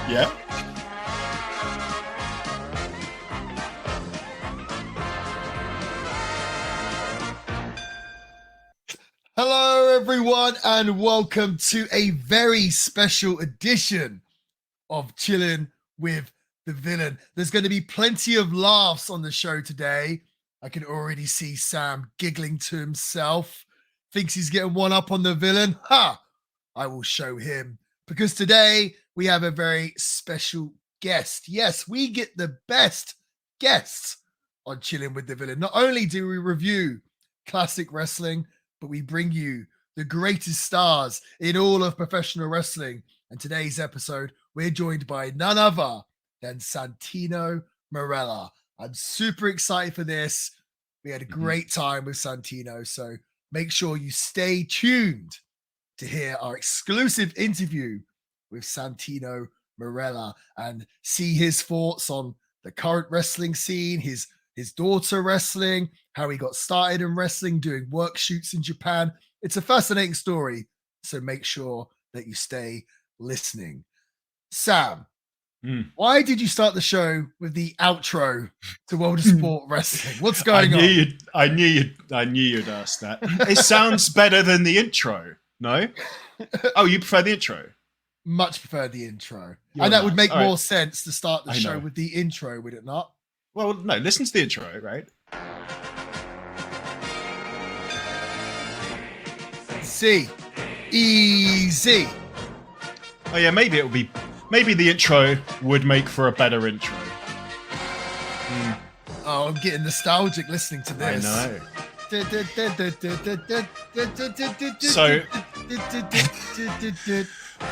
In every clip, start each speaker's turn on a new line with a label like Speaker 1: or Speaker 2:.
Speaker 1: Yeah.
Speaker 2: Hello, everyone, and welcome to a very special edition of Chilling with the Villain. There's going to be plenty of laughs on the show today. I can already see Sam giggling to himself. Thinks he's getting one up on the villain. Ha! I will show him. Because today we have a very special guest. Yes, we get the best guests on Chilling with the Villain. Not only do we review classic wrestling, but we bring you the greatest stars in all of professional wrestling. And today's episode, we're joined by none other than Santino Marella. I'm super excited for this. We had a great time with Santino, so make sure you stay tuned to hear our exclusive interview with Santino Marella and see his thoughts on the current wrestling scene, his daughter wrestling, how he got started in wrestling, doing work shoots in Japan. It's a fascinating story, so make sure that you stay listening. Sam, why did you start the show with the outro to World of Sport Wrestling? What's going on?
Speaker 1: I knew you'd ask that. It sounds better than the intro. No? Oh, you prefer the intro?
Speaker 2: Much prefer the intro. And that would make more sense to start the show with the intro, would it not?
Speaker 1: Well, no, listen to the intro, right?
Speaker 2: C. Easy.
Speaker 1: Oh yeah, maybe the intro would make for a better intro.
Speaker 2: Oh, I'm getting nostalgic listening to this.
Speaker 1: I know. So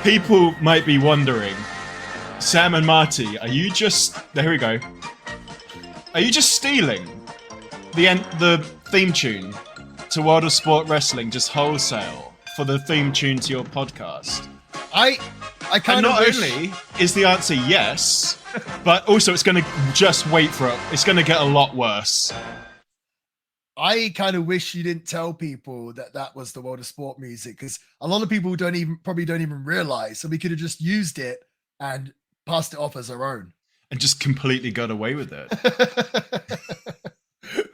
Speaker 1: people might be wondering, Sam and Marty, are you just stealing the theme tune to World of Sport Wrestling just wholesale for the theme tune to your podcast?
Speaker 2: I kind of wish...
Speaker 1: only is the answer yes, but also it's going to just wait for it. It's going to get a lot worse.
Speaker 2: I kind of wish you didn't tell people that was the World of Sport music, because a lot of people probably don't even realize. So we could have just used it and passed it off as our own.
Speaker 1: And just completely got away with it.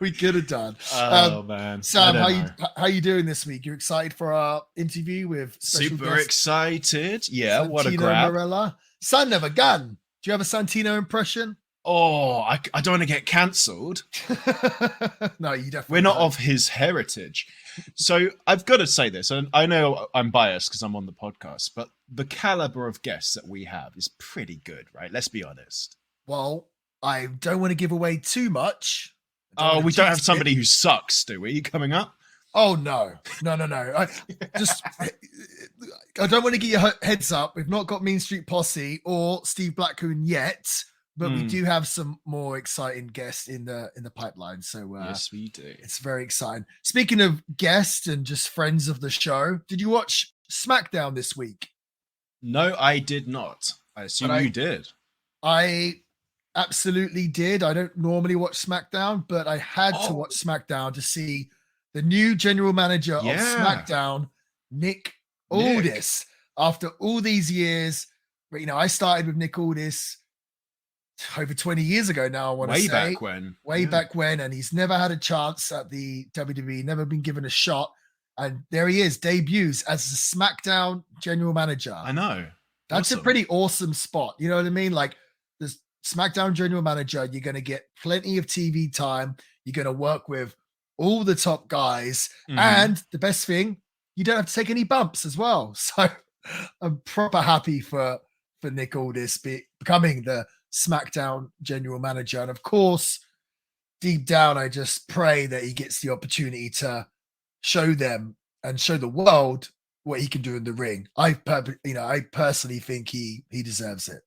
Speaker 2: We could have done.
Speaker 1: Oh man,
Speaker 2: Sam, how you doing this week? You excited for our interview with
Speaker 1: super excited? Yeah,
Speaker 2: Santino
Speaker 1: what a grab!
Speaker 2: Marella. Son of a gun. Do you have a Santino impression?
Speaker 1: Oh, I don't want to get cancelled.
Speaker 2: No, you definitely.
Speaker 1: We're not of his heritage. So I've got to say this, and I know I'm biased because I'm on the podcast, but the caliber of guests that we have is pretty good, right? Let's be honest.
Speaker 2: Well, I don't want to give away too much.
Speaker 1: We don't have somebody who sucks, do we? Coming up?
Speaker 2: Oh, no. I don't want to get your heads up. We've not got Mean Street Posse or Steve Blackwood yet, but we do have some more exciting guests in the pipeline. So
Speaker 1: yes, we do.
Speaker 2: It's very exciting. Speaking of guests and just friends of the show, did you watch SmackDown this week?
Speaker 1: No, I did not. I assume you did.
Speaker 2: I absolutely did. I don't normally watch SmackDown, but I had to watch SmackDown to see the new general manager of SmackDown, Nick Aldis. After all these years, I started with Nick Aldis over 20 years ago now, I want to say. Way back when, and he's never had a chance at the WWE, never been given a shot. And there he is, debuts as the SmackDown general manager.
Speaker 1: I know.
Speaker 2: That's awesome. A pretty awesome spot. You know what I mean? Like, the SmackDown general manager, you're going to get plenty of TV time. You're going to work with all the top guys. And the best thing, you don't have to take any bumps as well. So I'm proper happy for Nick Aldis becoming the SmackDown general manager. And of course, deep down, I just pray that he gets the opportunity to show them and show the world what he can do in the ring. I personally think he deserves it.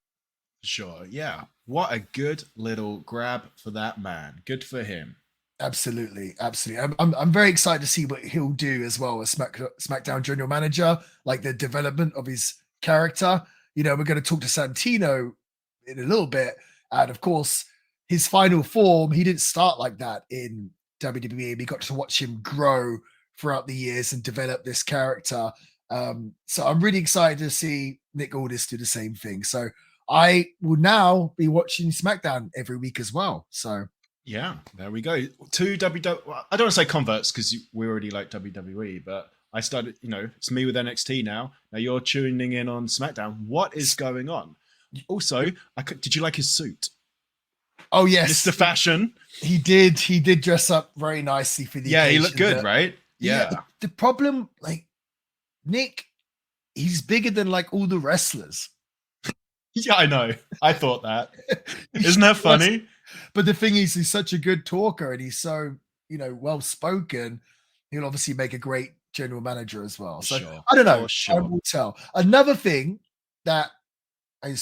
Speaker 1: Sure, yeah. What a good little grab for that man. Good for him.
Speaker 2: Absolutely. I'm very excited to see what he'll do as well as SmackDown general manager, like the development of his character. We're going to talk to Santino in a little bit, and of course, his final form, he didn't start like that in WWE. We got to watch him grow throughout the years and develop this character. So I'm really excited to see Nick Aldis do the same thing. So I will now be watching SmackDown every week as well. So
Speaker 1: Yeah, there we go. Two WWE. I don't want to say converts because we already like WWE, but I started. It's me with NXT now. Now you're tuning in on SmackDown. What is going on? Also, did you like his suit?
Speaker 2: Oh yes,
Speaker 1: Mr. Fashion.
Speaker 2: He did. He did dress up very nicely for the occasion.
Speaker 1: He looked good, right? Yeah.
Speaker 2: The problem, like Nick, he's bigger than like all the wrestlers.
Speaker 1: Yeah, I know. I thought that. Isn't that funny?
Speaker 2: But the thing is, he's such a good talker and he's so, well spoken. He'll obviously make a great general manager as well. So
Speaker 1: sure.
Speaker 2: I don't know.
Speaker 1: Sure.
Speaker 2: I will tell. Another thing that I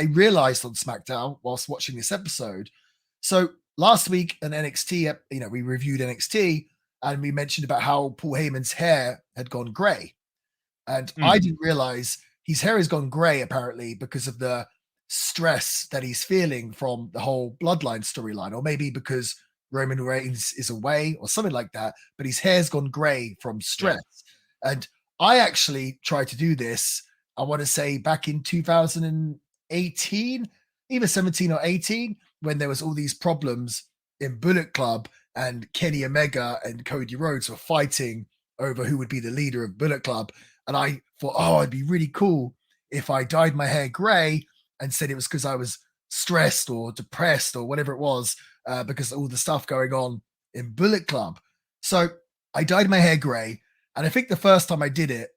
Speaker 2: realized on SmackDown whilst watching this episode. So last week in NXT, we reviewed NXT and we mentioned about how Paul Heyman's hair had gone gray. And I didn't realize his hair has gone gray apparently because of the stress that he's feeling from the whole bloodline storyline, or maybe because Roman Reigns is away or something like that. But his hair's gone gray from stress. Yeah. And I actually tried to do this, I want to say back in 2018, either 17 or 18, when there was all these problems in Bullet Club and Kenny Omega and Cody Rhodes were fighting over who would be the leader of Bullet Club. And I thought, it'd be really cool if I dyed my hair gray and said it was because I was stressed or depressed or whatever it was, because of all the stuff going on in Bullet Club. So I dyed my hair gray. And I think the first time I did it,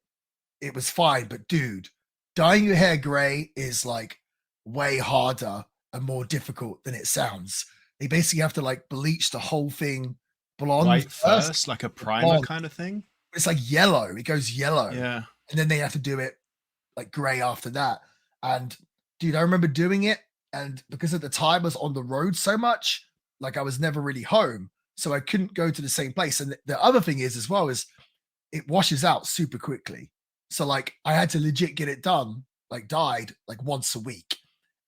Speaker 2: it was fine. But dude, dyeing your hair gray is like way harder and more difficult than it sounds. They basically have to like bleach the whole thing blonde
Speaker 1: white first, like a primer blonde. Kind of thing.
Speaker 2: It's like yellow. It goes yellow.
Speaker 1: Yeah.
Speaker 2: And then they have to do it like gray after that. And dude, I remember doing it. And because at the time I was on the road so much, like I was never really home. So I couldn't go to the same place. And the other thing is as well is it washes out super quickly. So like I had to legit get it done, like dyed like once a week.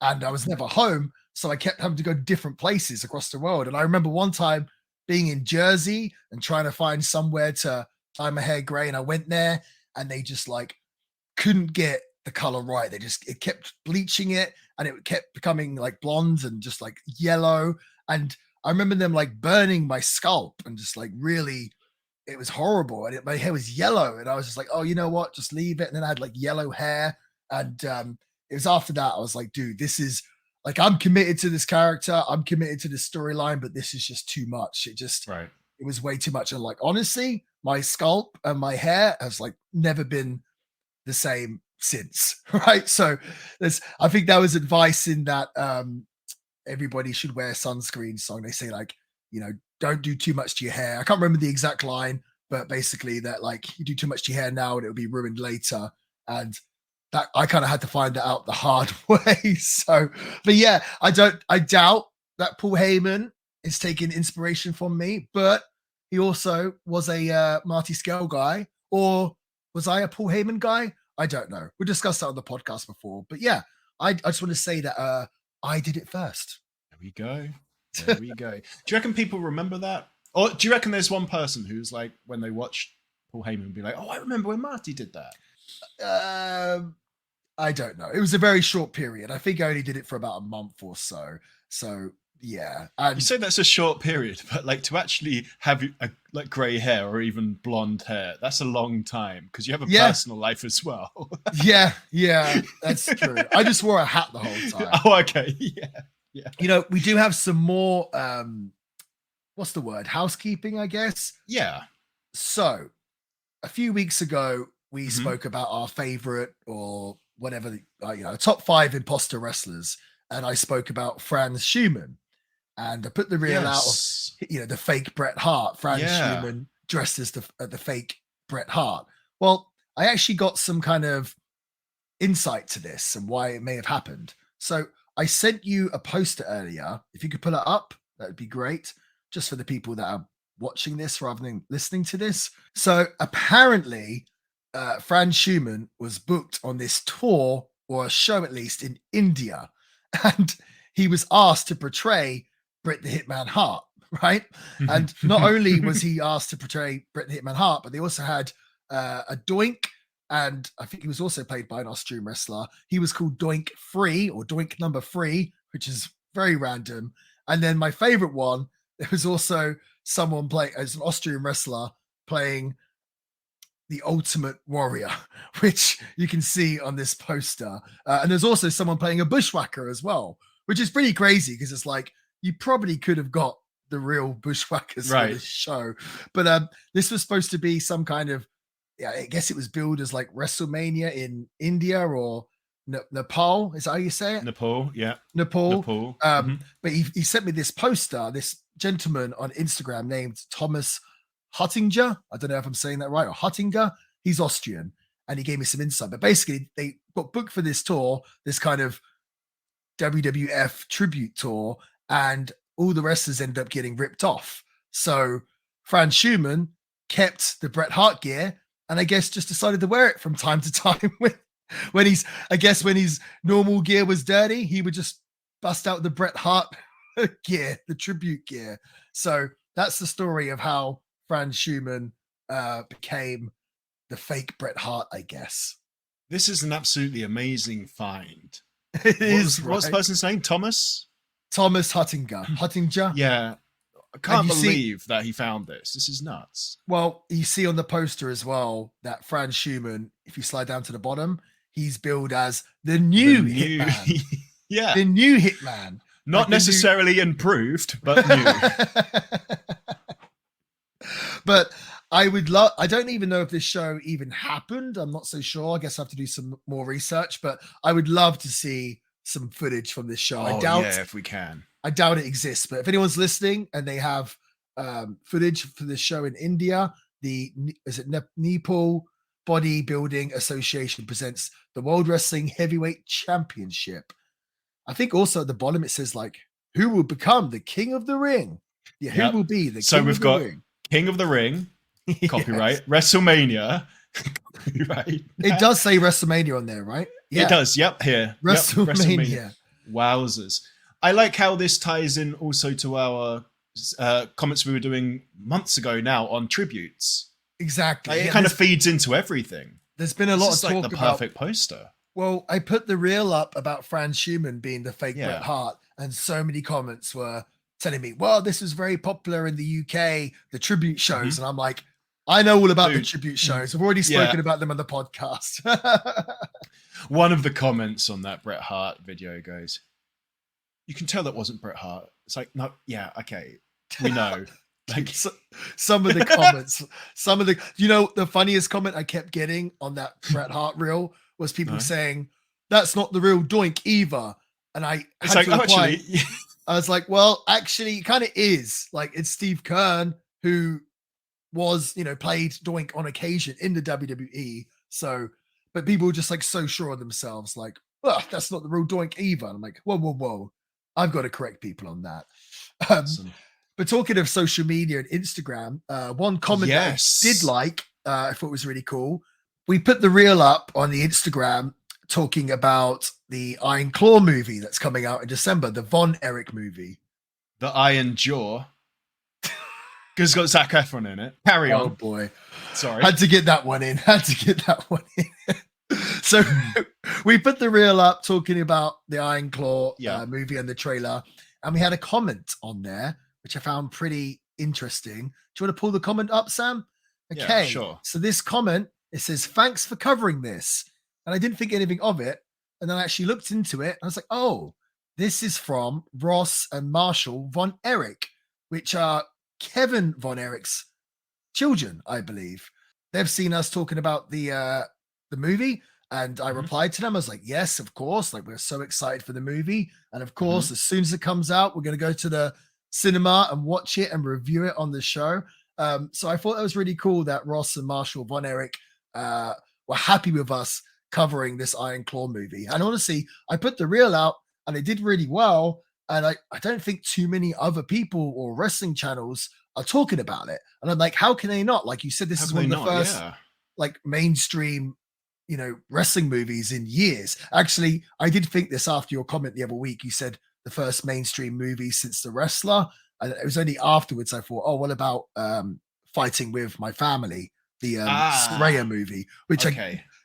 Speaker 2: And I was never home. So I kept having to go to different places across the world. And I remember one time being in Jersey and trying to find somewhere to dye my hair gray. And I went there and they just like couldn't get the color right. It kept bleaching it and it kept becoming like blonde and just like yellow. And I remember them like burning my scalp and just like really, it was horrible. And my hair was yellow. And I was just like, oh, you know what? Just leave it. And then I had like yellow hair. And it was after that, I was like, dude, this is like, I'm committed to this character. I'm committed to this storyline, but this is just too much. It was way too much. And like, honestly, my scalp and my hair has like never been the same since. Right. So I think that was advice in that everybody should wear sunscreen song. They say like, don't do too much to your hair. I can't remember the exact line, but basically that like you do too much to your hair now and it'll be ruined later. And that I kind of had to find that out the hard way. So, but yeah, I doubt that Paul Heyman is taking inspiration from me, but he also was a Marty Scurll guy, or was I a Paul Heyman guy? I don't know. We discussed that on the podcast before, but yeah, I just want to say that I did it first.
Speaker 1: There we go. There we go. Do you reckon people remember that? Or do you reckon there's one person who's like, when they watch Paul Heyman, be like, oh, I remember when Marty did that?
Speaker 2: I don't know. It was a very short period. I think I only did it for about a month or so. So yeah.
Speaker 1: You say that's a short period, but like to actually have like grey hair or even blonde hair, that's a long time because you have a personal life as well.
Speaker 2: yeah, that's true. I just wore a hat the whole time.
Speaker 1: Oh, okay. Yeah.
Speaker 2: We do have some more, what's the word? Housekeeping, I guess.
Speaker 1: Yeah.
Speaker 2: So a few weeks ago, we spoke about our favorite or whatever, top 5 imposter wrestlers. And I spoke about Franz Schumann. And I put the reel out of, the fake Bret Hart. Franz Schumann dressed as the fake Bret Hart. Well, I actually got some kind of insight to this and why it may have happened. So I sent you a poster earlier. If you could pull it up, that would be great. Just for the people that are watching this rather than listening to this. So apparently, Franz Schumann was booked on this tour or a show at least in India. And he was asked to portray Bret the Hitman Hart, right? And not only was he asked to portray Bret the Hitman Hart, but they also had a Doink and I think he was also played by an Austrian wrestler. He was called Doink 3 or Doink number 3, which is very random. And then my favorite one, there was also someone playing as an Austrian wrestler playing the Ultimate Warrior, which you can see on this poster. And there's also someone playing a bushwhacker as well, which is pretty crazy because it's like you probably could have got the real bushwhackers for this show. But this was supposed to be some kind of, I guess it was billed as like WrestleMania in India or Nepal. Is that how you say it?
Speaker 1: Nepal, yeah.
Speaker 2: Nepal. But he sent me this poster, this gentleman on Instagram named Thomas Huttinger. I don't know if I'm saying that right, or Huttinger. He's Austrian, and he gave me some insight. But basically, they got booked for this tour, this kind of WWF tribute tour, and all the wrestlers ended up getting ripped off. So Franz Schumann kept the Bret Hart gear, and I guess just decided to wear it from time to time. when his normal gear was dirty, he would just bust out the Bret Hart gear, the tribute gear. So that's the story of how Franz Schumann became the fake Bret Hart, I guess.
Speaker 1: This is an absolutely amazing find.
Speaker 2: What's
Speaker 1: the person's name? Thomas
Speaker 2: Huttinger.
Speaker 1: Yeah. I can't believe that he found this. This is nuts.
Speaker 2: Well, you see on the poster as well that Franz Schumann, if you slide down to the bottom, he's billed as the new Hitman.
Speaker 1: Yeah.
Speaker 2: The new Hitman.
Speaker 1: Not necessarily improved, but new.
Speaker 2: But I don't even know if this show even happened. I'm not so sure. I guess I have to do some more research, but I would love to see some footage from this show.
Speaker 1: If we can.
Speaker 2: I doubt it exists, but if anyone's listening and they have footage for this show in India, Nepal Bodybuilding Association presents the World Wrestling Heavyweight Championship. I think also at the bottom it says like, who will become the King of the Ring? Yeah, who will be the King of the Ring?
Speaker 1: King of the Ring, copyright. Yes. WrestleMania, copyright.
Speaker 2: It does say WrestleMania on there, right?
Speaker 1: Yeah. It does. Yep, here.
Speaker 2: WrestleMania.
Speaker 1: Yep, Wowzers. I like how this ties in also to our comments we were doing months ago now on tributes.
Speaker 2: Exactly.
Speaker 1: It kind of feeds into everything.
Speaker 2: There's been a lot of talk
Speaker 1: like the perfect poster.
Speaker 2: Well, I put the reel up about Franz Schumann being the fake Bret Hart, and so many comments were telling me, well, this is very popular in the UK, the tribute shows. And I'm like, I know all about the tribute shows. I've already spoken about them on the podcast.
Speaker 1: One of the comments on that Bret Hart video goes, you can tell that wasn't Bret Hart. It's like, no, yeah, okay. We know. Like
Speaker 2: some of the comments, the funniest comment I kept getting on that Bret Hart reel was people saying, that's not the real Doink either. And I had to reply, I was like, well, actually, it kind of is. Like, it's Steve Kern who was, played Doink on occasion in the WWE. So, but people were just like so sure of themselves, like, well, that's not the real Doink either. And I'm like, whoa. I've got to correct people on that.
Speaker 1: Awesome.
Speaker 2: But talking of social media and Instagram, one comment that I did like, I thought was really cool. We put the reel up on the Instagram talking about the Iron Claw movie that's coming out in December, the Von Erich movie.
Speaker 1: The Iron Jaw. Because it's got Zac Efron in it. Carry on.
Speaker 2: Oh, boy.
Speaker 1: Sorry.
Speaker 2: Had to get that one in. So we put the reel up talking about the Iron Claw movie and the trailer. And we had a comment on there, which I found pretty interesting. Do you want to pull the comment up, Sam? Okay.
Speaker 1: Yeah, sure.
Speaker 2: So this comment, it says, thanks for covering this. And I didn't think anything of it. And then I actually looked into it. And I was like, oh, this is from Ross and Marshall Von Erich, which are Kevin Von Erich's children, I believe. They've seen us talking about the movie. And I replied to them. I was like, yes, of course. Like, we're so excited for the movie. And of course, as soon as it comes out, we're going to go to the cinema and watch it and review it on the show. So I thought that was really cool that Ross and Marshall Von Erich were happy with us covering this Iron Claw movie. And honestly, I put the reel out and it did really well. And I don't think too many other people or wrestling channels are talking about it. And I'm like, how can they not? Like you said, this is one of the first like mainstream, wrestling movies in years. Actually, I did think this after your comment the other week. You said the first mainstream movie since The Wrestler. And it was only afterwards I thought, oh, what about Fighting with My Family, the Saraya movie, which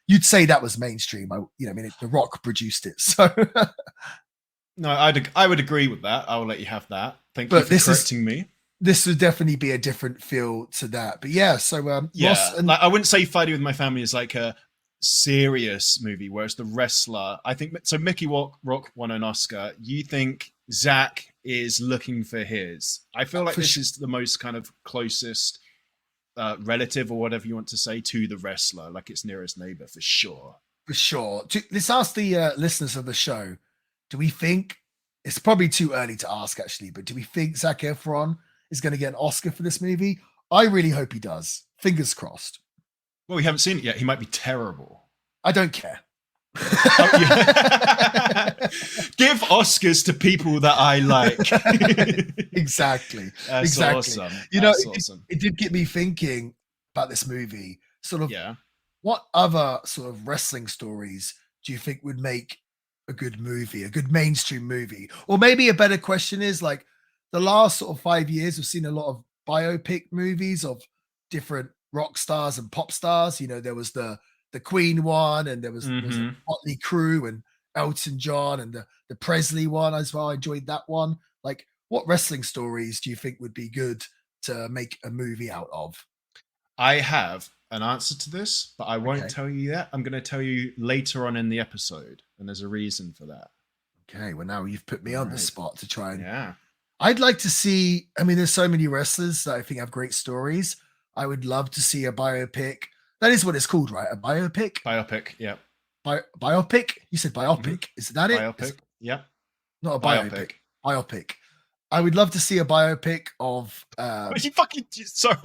Speaker 2: you'd say that was mainstream. The Rock produced it, so.
Speaker 1: No, I would agree with that. I will let you have that. Thank you
Speaker 2: But
Speaker 1: for correcting me.
Speaker 2: This would definitely be a different feel to that. But yeah, so Ross and
Speaker 1: I wouldn't say Fighting with My Family is like a serious movie, whereas The Wrestler, I think so. Mickey Rock won an Oscar. You think Zach is looking for his? I feel like this is the most kind of closest relative or whatever you want to say to The Wrestler, like its nearest neighbor for sure.
Speaker 2: For sure. Let's ask the listeners of the show. Do we think it's probably too early to ask actually, but do we think Zac Efron is going to get an Oscar for this movie? I really hope he does. Fingers crossed.
Speaker 1: Well, we haven't seen it yet. He might be terrible.
Speaker 2: I don't care.
Speaker 1: Oh, yeah. Give Oscars to people that I like.
Speaker 2: Exactly.
Speaker 1: That's
Speaker 2: exactly.
Speaker 1: Awesome.
Speaker 2: Awesome. It did get me thinking about this movie. Sort of, what other sort of wrestling stories do you think would make a good movie, a good mainstream movie? Or maybe a better question is, like, the last sort of 5 years, we've seen a lot of biopic movies of different rock stars and pop stars. There was the Queen one, and there was Motley Crue and Elton John, and the Presley one as well. I enjoyed that one. Like, what wrestling stories do you think would be good to make a movie out of?
Speaker 1: I have an answer to this, but I won't tell you yet. I'm going to tell you later on in the episode, and there's a reason for that.
Speaker 2: Okay, well, now you've put me on the spot to try and...
Speaker 1: Yeah.
Speaker 2: I'd like to see... I mean, there's so many wrestlers that I think have great stories. I would love to see a biopic. That is what it's called, right? A biopic?
Speaker 1: Biopic, yeah.
Speaker 2: Biopic? You said biopic. Mm-hmm. Is that
Speaker 1: biopic,
Speaker 2: it?
Speaker 1: Yeah.
Speaker 2: Not a biopic. Biopic. I would love to see a biopic of...
Speaker 1: you fucking... Sorry.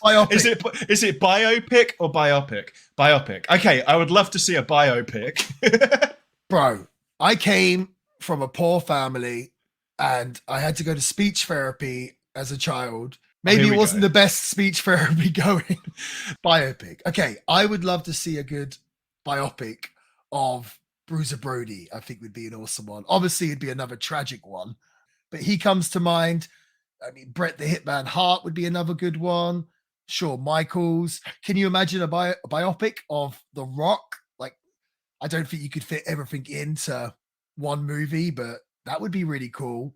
Speaker 2: Biopic.
Speaker 1: Is it biopic or biopic? Biopic. Okay, I would love to see a biopic.
Speaker 2: Bro, I came from a poor family and I had to go to speech therapy as a child. Maybe it wasn't the best speech therapy going. Biopic. Okay, I would love to see a good biopic of Bruiser Brody. I think would be an awesome one. Obviously, it'd be another tragic one, but he comes to mind. I mean, Bret the Hitman Hart would be another good one. Shawn Michaels. Can you imagine a biopic of The Rock? Like, I don't think you could fit everything into one movie, but that would be really cool.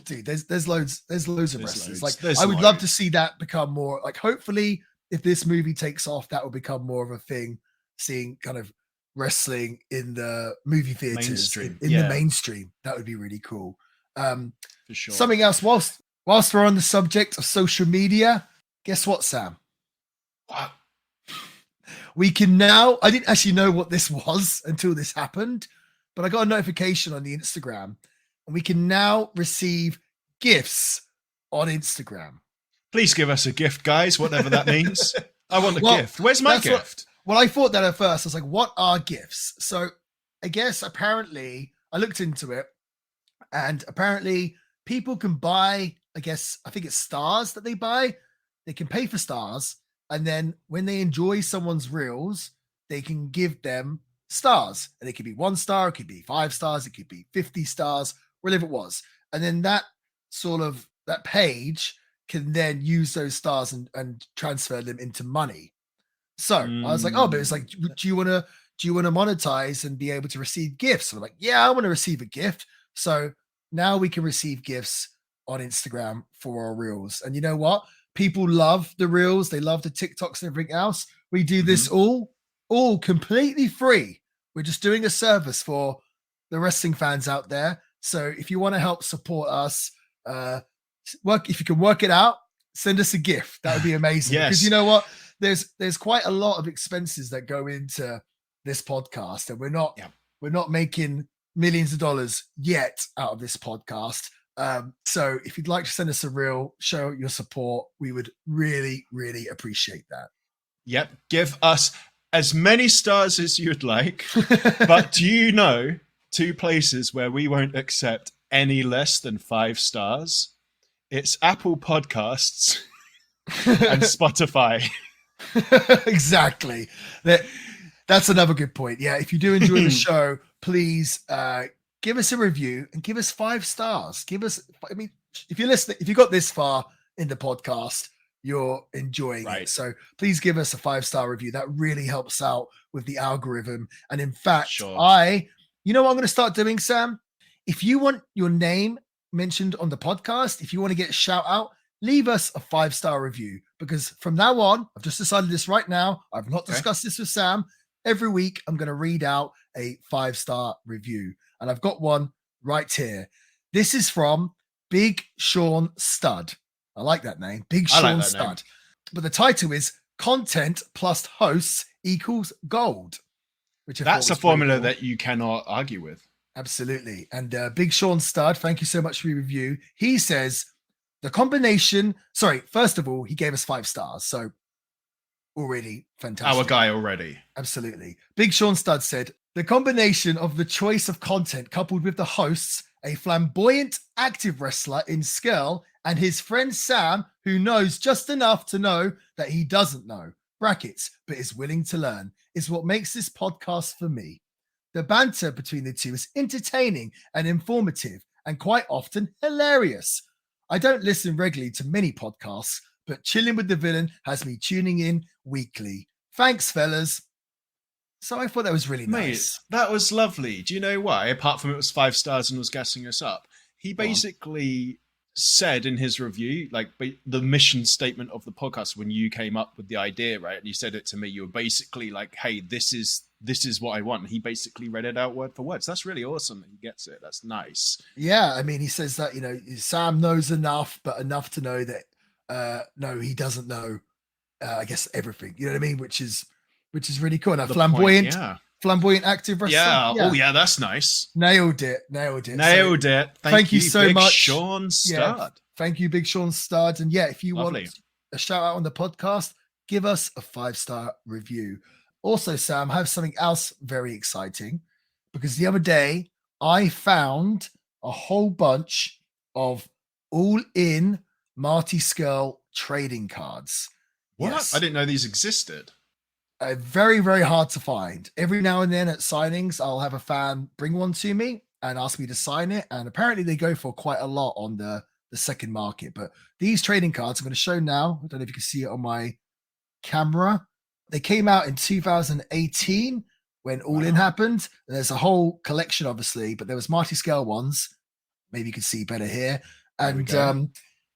Speaker 2: Dude, there's loads of wrestlers. I would love to see that become more, like, hopefully if this movie takes off, that will become more of a thing, seeing kind of wrestling in the movie theaters in the mainstream. That would be really cool.
Speaker 1: For sure.
Speaker 2: Something else whilst we're on the subject of social media, guess what, Sam?
Speaker 1: What?
Speaker 2: We can now, I didn't actually know what this was until this happened, but I got a notification on the Instagram, and we can now receive gifts on Instagram.
Speaker 1: Please give us a gift, guys, whatever that means. I want a gift. Where's my gift?
Speaker 2: I thought that at first. I was like, what are gifts? So I guess apparently I looked into it, and apparently people can buy, I think it's stars that they buy. They can pay for stars. And then when they enjoy someone's reels, they can give them stars. And it could be 1 star, it could be 5 stars, it could be 50 stars, whatever it was. And then that page can then use those stars and transfer them into money. So I was like, but it's like, do you want to monetize and be able to receive gifts? And I'm like, yeah, I want to receive a gift. So now we can receive gifts on Instagram for our reels. And you know what? People love the reels. They love the TikToks and everything else. We do this all completely free. We're just doing a service for the wrestling fans out there. So if you want to help support us, if you can work it out, send us a gift. That would be amazing.
Speaker 1: Yes.
Speaker 2: Because you know what? There's quite a lot of expenses that go into this podcast, and we're not making millions of dollars yet out of this podcast. So if you'd like to send us a reel, show your support, we would really, really appreciate that.
Speaker 1: Yep. Give us as many stars as you'd like. But do you know 2 places where we won't accept any less than 5 stars? It's Apple Podcasts and Spotify.
Speaker 2: Exactly. That's another good point. Yeah. If you do enjoy the show, please give us a review and give us 5 stars. If you're listening, if you got this far in the podcast, you're enjoying it.
Speaker 1: Right.
Speaker 2: So please give us a 5-star review. That really helps out with the algorithm. And in fact,
Speaker 1: Sure.
Speaker 2: you know what I'm going to start doing, Sam? If you want your name mentioned on the podcast, if you want to get a shout out, leave us a 5-star review, because from now on, I've just decided this right now. I've not discussed this with Sam. Every week, I'm going to read out a 5-star review. And I've got one right here. This is from Big Sean Stud. I like that name, Big Sean Stud. Name. But the title is Content plus Hosts equals Gold. Which
Speaker 1: that's a formula cool. That you cannot argue with.
Speaker 2: Absolutely. And Big Sean Stud, thank you so much for your review. He says the combination. Sorry, first of all, he gave us 5 stars. So already fantastic.
Speaker 1: Our guy already.
Speaker 2: Absolutely. Big Sean Stud said the combination of the choice of content coupled with the hosts, a flamboyant active wrestler in Skirl, and his friend Sam, who knows just enough to know that he doesn't know, brackets, but is willing to learn, is what makes this podcast for me. The banter between the two is entertaining and informative and quite often hilarious. I don't listen regularly to many podcasts, but Chilling with the Villain has me tuning in weekly. Thanks, fellas. So I thought that was really nice.
Speaker 1: That was lovely. Do you know why? Apart from it was 5 stars and was gassing us up, he basically said in his review, like the mission statement of the podcast when you came up with the idea, right? And you said it to me, you were basically like, hey, this is what I want. And he basically read it out word for word. So that's really awesome that he gets it. That's nice.
Speaker 2: Yeah. I mean, he says that, you know, Sam knows enough, but enough to know that, no, he doesn't know, I guess, everything, you know what I mean? Which is really cool. And a flamboyant active wrestler.
Speaker 1: Yeah. Oh yeah, that's nice.
Speaker 2: Nailed it. Thank you so
Speaker 1: Big
Speaker 2: much,
Speaker 1: Sean Stud.
Speaker 2: Yeah, thank you, Big Sean Stud. And yeah, if you want a shout out on the podcast, give us a 5-star review. Also, Sam, I have something else very exciting, because the other day I found a whole bunch of all-in Marty Skirl trading cards.
Speaker 1: What?
Speaker 2: Yes.
Speaker 1: I didn't know these existed.
Speaker 2: Very, very hard to find. Every now and then at signings, I'll have a fan bring one to me and ask me to sign it. And apparently they go for quite a lot on the second market. But these trading cards I'm going to show now. I don't know if you can see it on my camera. They came out in 2018 when All In happened. And there's a whole collection, obviously, but there was Marty Scale ones. Maybe you can see better here. And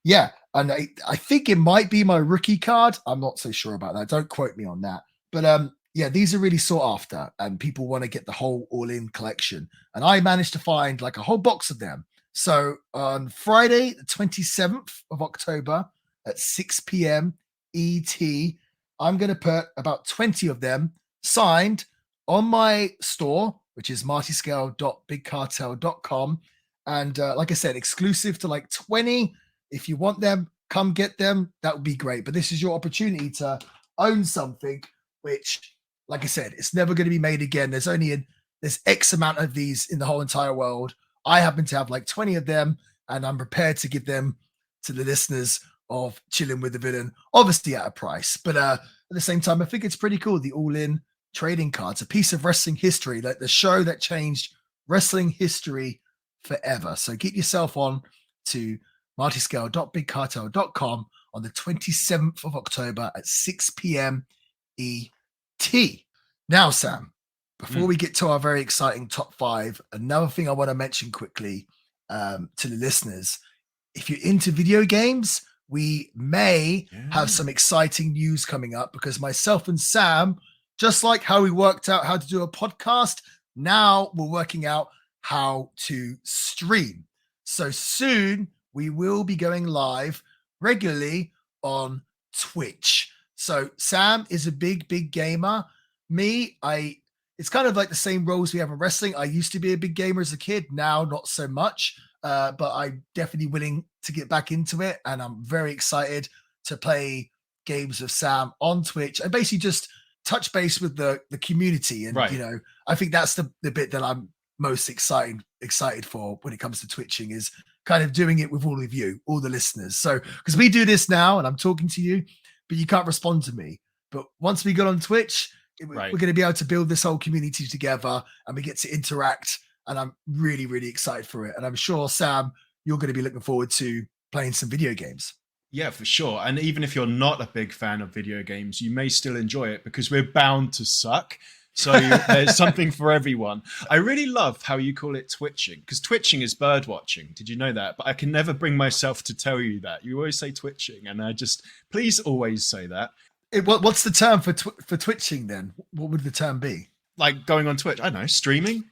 Speaker 2: yeah, and I think it might be my rookie card. I'm not so sure about that. Don't quote me on that. But yeah, these are really sought after, and people want to get the whole all-in collection. And I managed to find like a whole box of them. So on Friday, the 27th of October at 6 p.m. ET, I'm going to put about 20 of them signed on my store, which is martyscale.bigcartel.com. And like I said, exclusive to like 20. If you want them, come get them. That would be great. But this is your opportunity to own something which, like I said, it's never going to be made again. There's X amount of these in the whole entire world. I happen to have like 20 of them, and I'm prepared to give them to the listeners of Chilling with the Villain, obviously at a price. But at the same time, I think it's pretty cool. The all-in trading cards, a piece of wrestling history, like the show that changed wrestling history forever. So get yourself on to martyscale.bigcartel.com on the 27th of October at 6 p.m. ET. Now, Sam, before we get to our very exciting top 5, another thing I want to mention quickly to the listeners, if you're into video games, we may have some exciting news coming up, because myself and Sam, just like how we worked out how to do a podcast, now we're working out how to stream. So soon we will be going live regularly on Twitch. So Sam is a big gamer. Me, it's kind of like the same roles we have in wrestling. I used to be a big gamer as a kid. Now, not so much. But I'm definitely willing to get back into it. And I'm very excited to play games with Sam on Twitch and basically just touch base with the community. And, you know, I think that's the bit that I'm most excited for when it comes to twitching, is kind of doing it with all of you, all the listeners. So, because we do this now and I'm talking to you, but you can't respond to me. But once we get on Twitch, we're going to be able to build this whole community together, and we get to interact. And I'm really excited for it. And I'm sure, Sam, you're going to be looking forward to playing some video games.
Speaker 1: Yeah, for sure. And even if you're not a big fan of video games, you may still enjoy it because we're bound to suck. So there's something for everyone. I really love how you call it twitching, because twitching is bird watching. Did you know that? But I can never bring myself to tell you that. You always say twitching, and please always say that.
Speaker 2: What's the term for twitching then? What would the term be?
Speaker 1: Like going on Twitch. I don't know, streaming?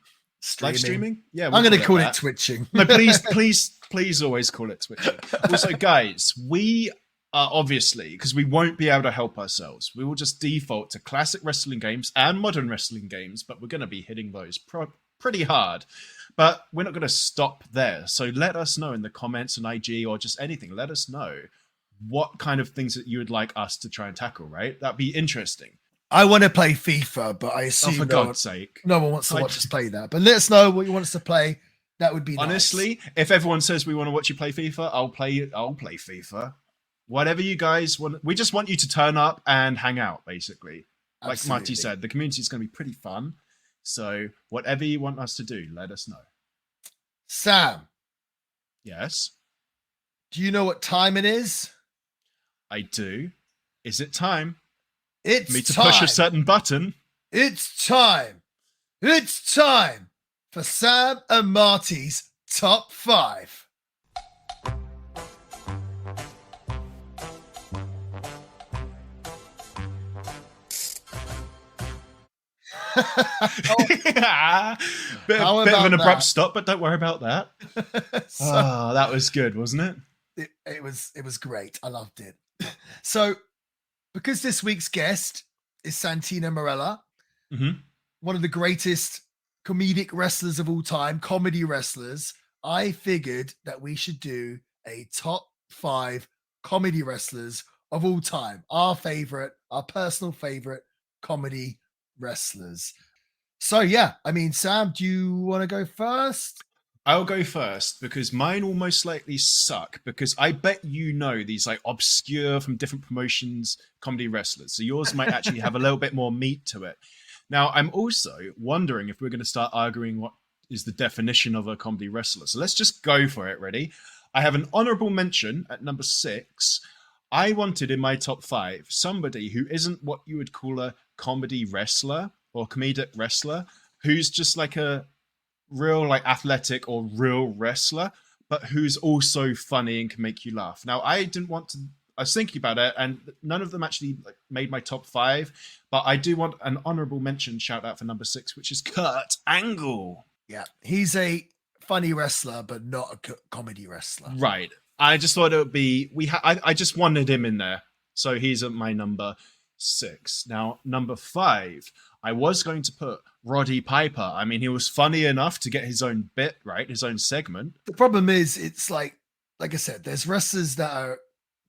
Speaker 1: Live streaming? Yeah,
Speaker 2: I'm going to call it
Speaker 1: that.
Speaker 2: twitching.
Speaker 1: No, please always call it twitching. Also, guys, we are obviously, because we won't be able to help ourselves, we will just default to classic wrestling games and modern wrestling games, but we're going to be hitting those pretty hard. But we're not going to stop there. So let us know in the comments on IG or just anything. Let us know what kind of things that you would like us to try and tackle, right? That'd be interesting.
Speaker 2: I want to play FIFA, but I assume
Speaker 1: for God's sake,
Speaker 2: no one wants to watch us play that. But let us know what you want us to play. That would be
Speaker 1: honestly,
Speaker 2: nice.
Speaker 1: If everyone says we want to watch you play FIFA, I'll play FIFA. Whatever you guys want. We just want you to turn up and hang out, basically. Like
Speaker 2: Absolutely.
Speaker 1: Marty said, the community is going to be pretty fun. So whatever you want us to do, let us know.
Speaker 2: Sam.
Speaker 1: Yes?
Speaker 2: Do you know what time it is?
Speaker 1: I do. Is it time?
Speaker 2: It's
Speaker 1: for me to
Speaker 2: time.
Speaker 1: Push a certain button?
Speaker 2: It's time. It's time for Sam and Marty's top 5.
Speaker 1: bit of an abrupt stop, but don't worry about that. That was good, wasn't it?
Speaker 2: It was great. I loved it. So, because this week's guest is Santino Marella, one of the greatest comedic wrestlers of all time, comedy wrestlers, I figured that we should do a top 5 comedy wrestlers of all time. Our personal favorite comedy wrestlers. So yeah, I mean, Sam, do you want to go first?
Speaker 1: I'll go first because mine will most likely suck, because I bet you know these like obscure from different promotions comedy wrestlers. So yours might actually have a little bit more meat to it. Now, I'm also wondering if we're going to start arguing what is the definition of a comedy wrestler. So let's just go for it. Ready? I have an honorable mention at number 6. I wanted in my top 5 somebody who isn't what you would call a comedy wrestler or comedic wrestler, who's just like a real like athletic or real wrestler, but who's also funny and can make you laugh. Now, I was thinking about it, and none of them actually made my top 5, but I do want an honorable mention shout out for number 6, which is Kurt Angle.
Speaker 2: Yeah, he's a funny wrestler, but not a comedy wrestler.
Speaker 1: Right. I just thought it would be, I just wanted him in there. So he's at my number 6. Now, number 5, I was going to put Roddy Piper. I mean, he was funny enough to get his own bit, right? His own segment.
Speaker 2: The problem is, it's like I said, there's wrestlers that are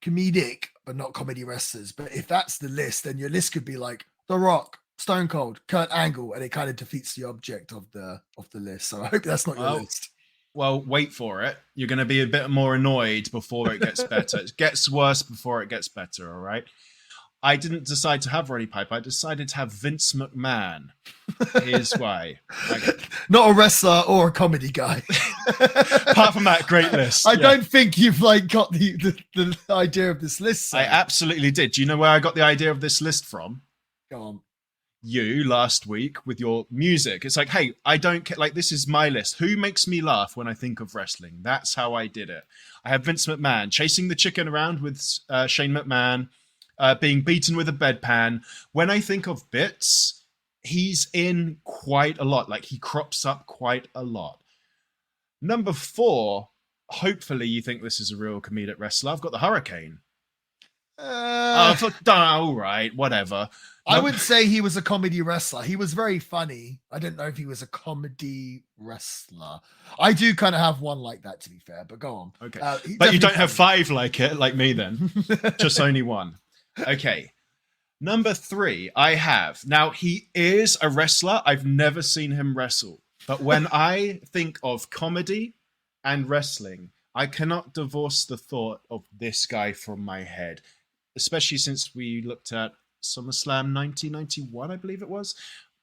Speaker 2: comedic, but not comedy wrestlers. But if that's the list, then your list could be like The Rock, Stone Cold, Kurt Angle, and it kind of defeats the object of the list. So I hope that's not your list.
Speaker 1: Well, wait for it. You're going to be a bit more annoyed before it gets better. It gets worse before it gets better, all right? I didn't decide to have Roddy Piper. I decided to have Vince McMahon. Here's why.
Speaker 2: Not a wrestler or a comedy guy.
Speaker 1: Apart from that, great list.
Speaker 2: I don't think you've got the idea of this list. So.
Speaker 1: I absolutely did. Do you know where I got the idea of this list from?
Speaker 2: Go on.
Speaker 1: You last week with your music. It's like, hey, I don't care. Like, this is my list. Who makes me laugh when I think of wrestling? That's how I did it. I have Vince McMahon chasing the chicken around with Shane McMahon. Being beaten with a bedpan. When I think of bits, he's in quite a lot. Like, he crops up quite a lot. Number 4, hopefully you think this is a real comedic wrestler. I've got the Hurricane. All right, whatever.
Speaker 2: I would say he was a comedy wrestler. He was very funny. I don't know if he was a comedy wrestler. I do kind of have one like that, to be fair, but go on.
Speaker 1: Okay. But you don't have 5 like me then. Just only 1. Okay. Number 3, I have. Now, he is a wrestler. I've never seen him wrestle. But when I think of comedy and wrestling, I cannot divorce the thought of this guy from my head, especially since we looked at SummerSlam 1991, I believe it was.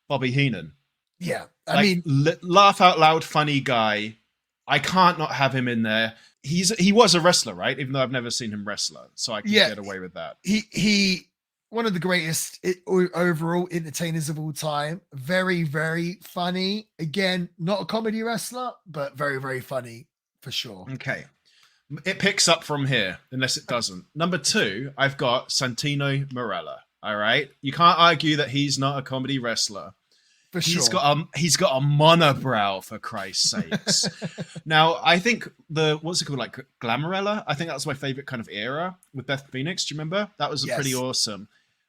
Speaker 1: Bobby Heenan.
Speaker 2: Yeah. I mean,
Speaker 1: laugh out loud, funny guy. I can't not have him in there. He was a wrestler, right? Even though I've never seen him wrestler, so I can get away with that.
Speaker 2: He one of the greatest overall entertainers of all time. Very, very funny. Again, not a comedy wrestler, but very, very funny for sure.
Speaker 1: Okay. It picks up from here, unless it doesn't. Number 2, I've got Santino Marella. All right. You can't argue that he's not a comedy wrestler.
Speaker 2: For
Speaker 1: He's
Speaker 2: sure.
Speaker 1: got a monobrow, for Christ's sakes. Now, I think what's it called, like Glamorella? I think that's my favorite kind of era with Beth Phoenix. Do you remember? That was pretty awesome.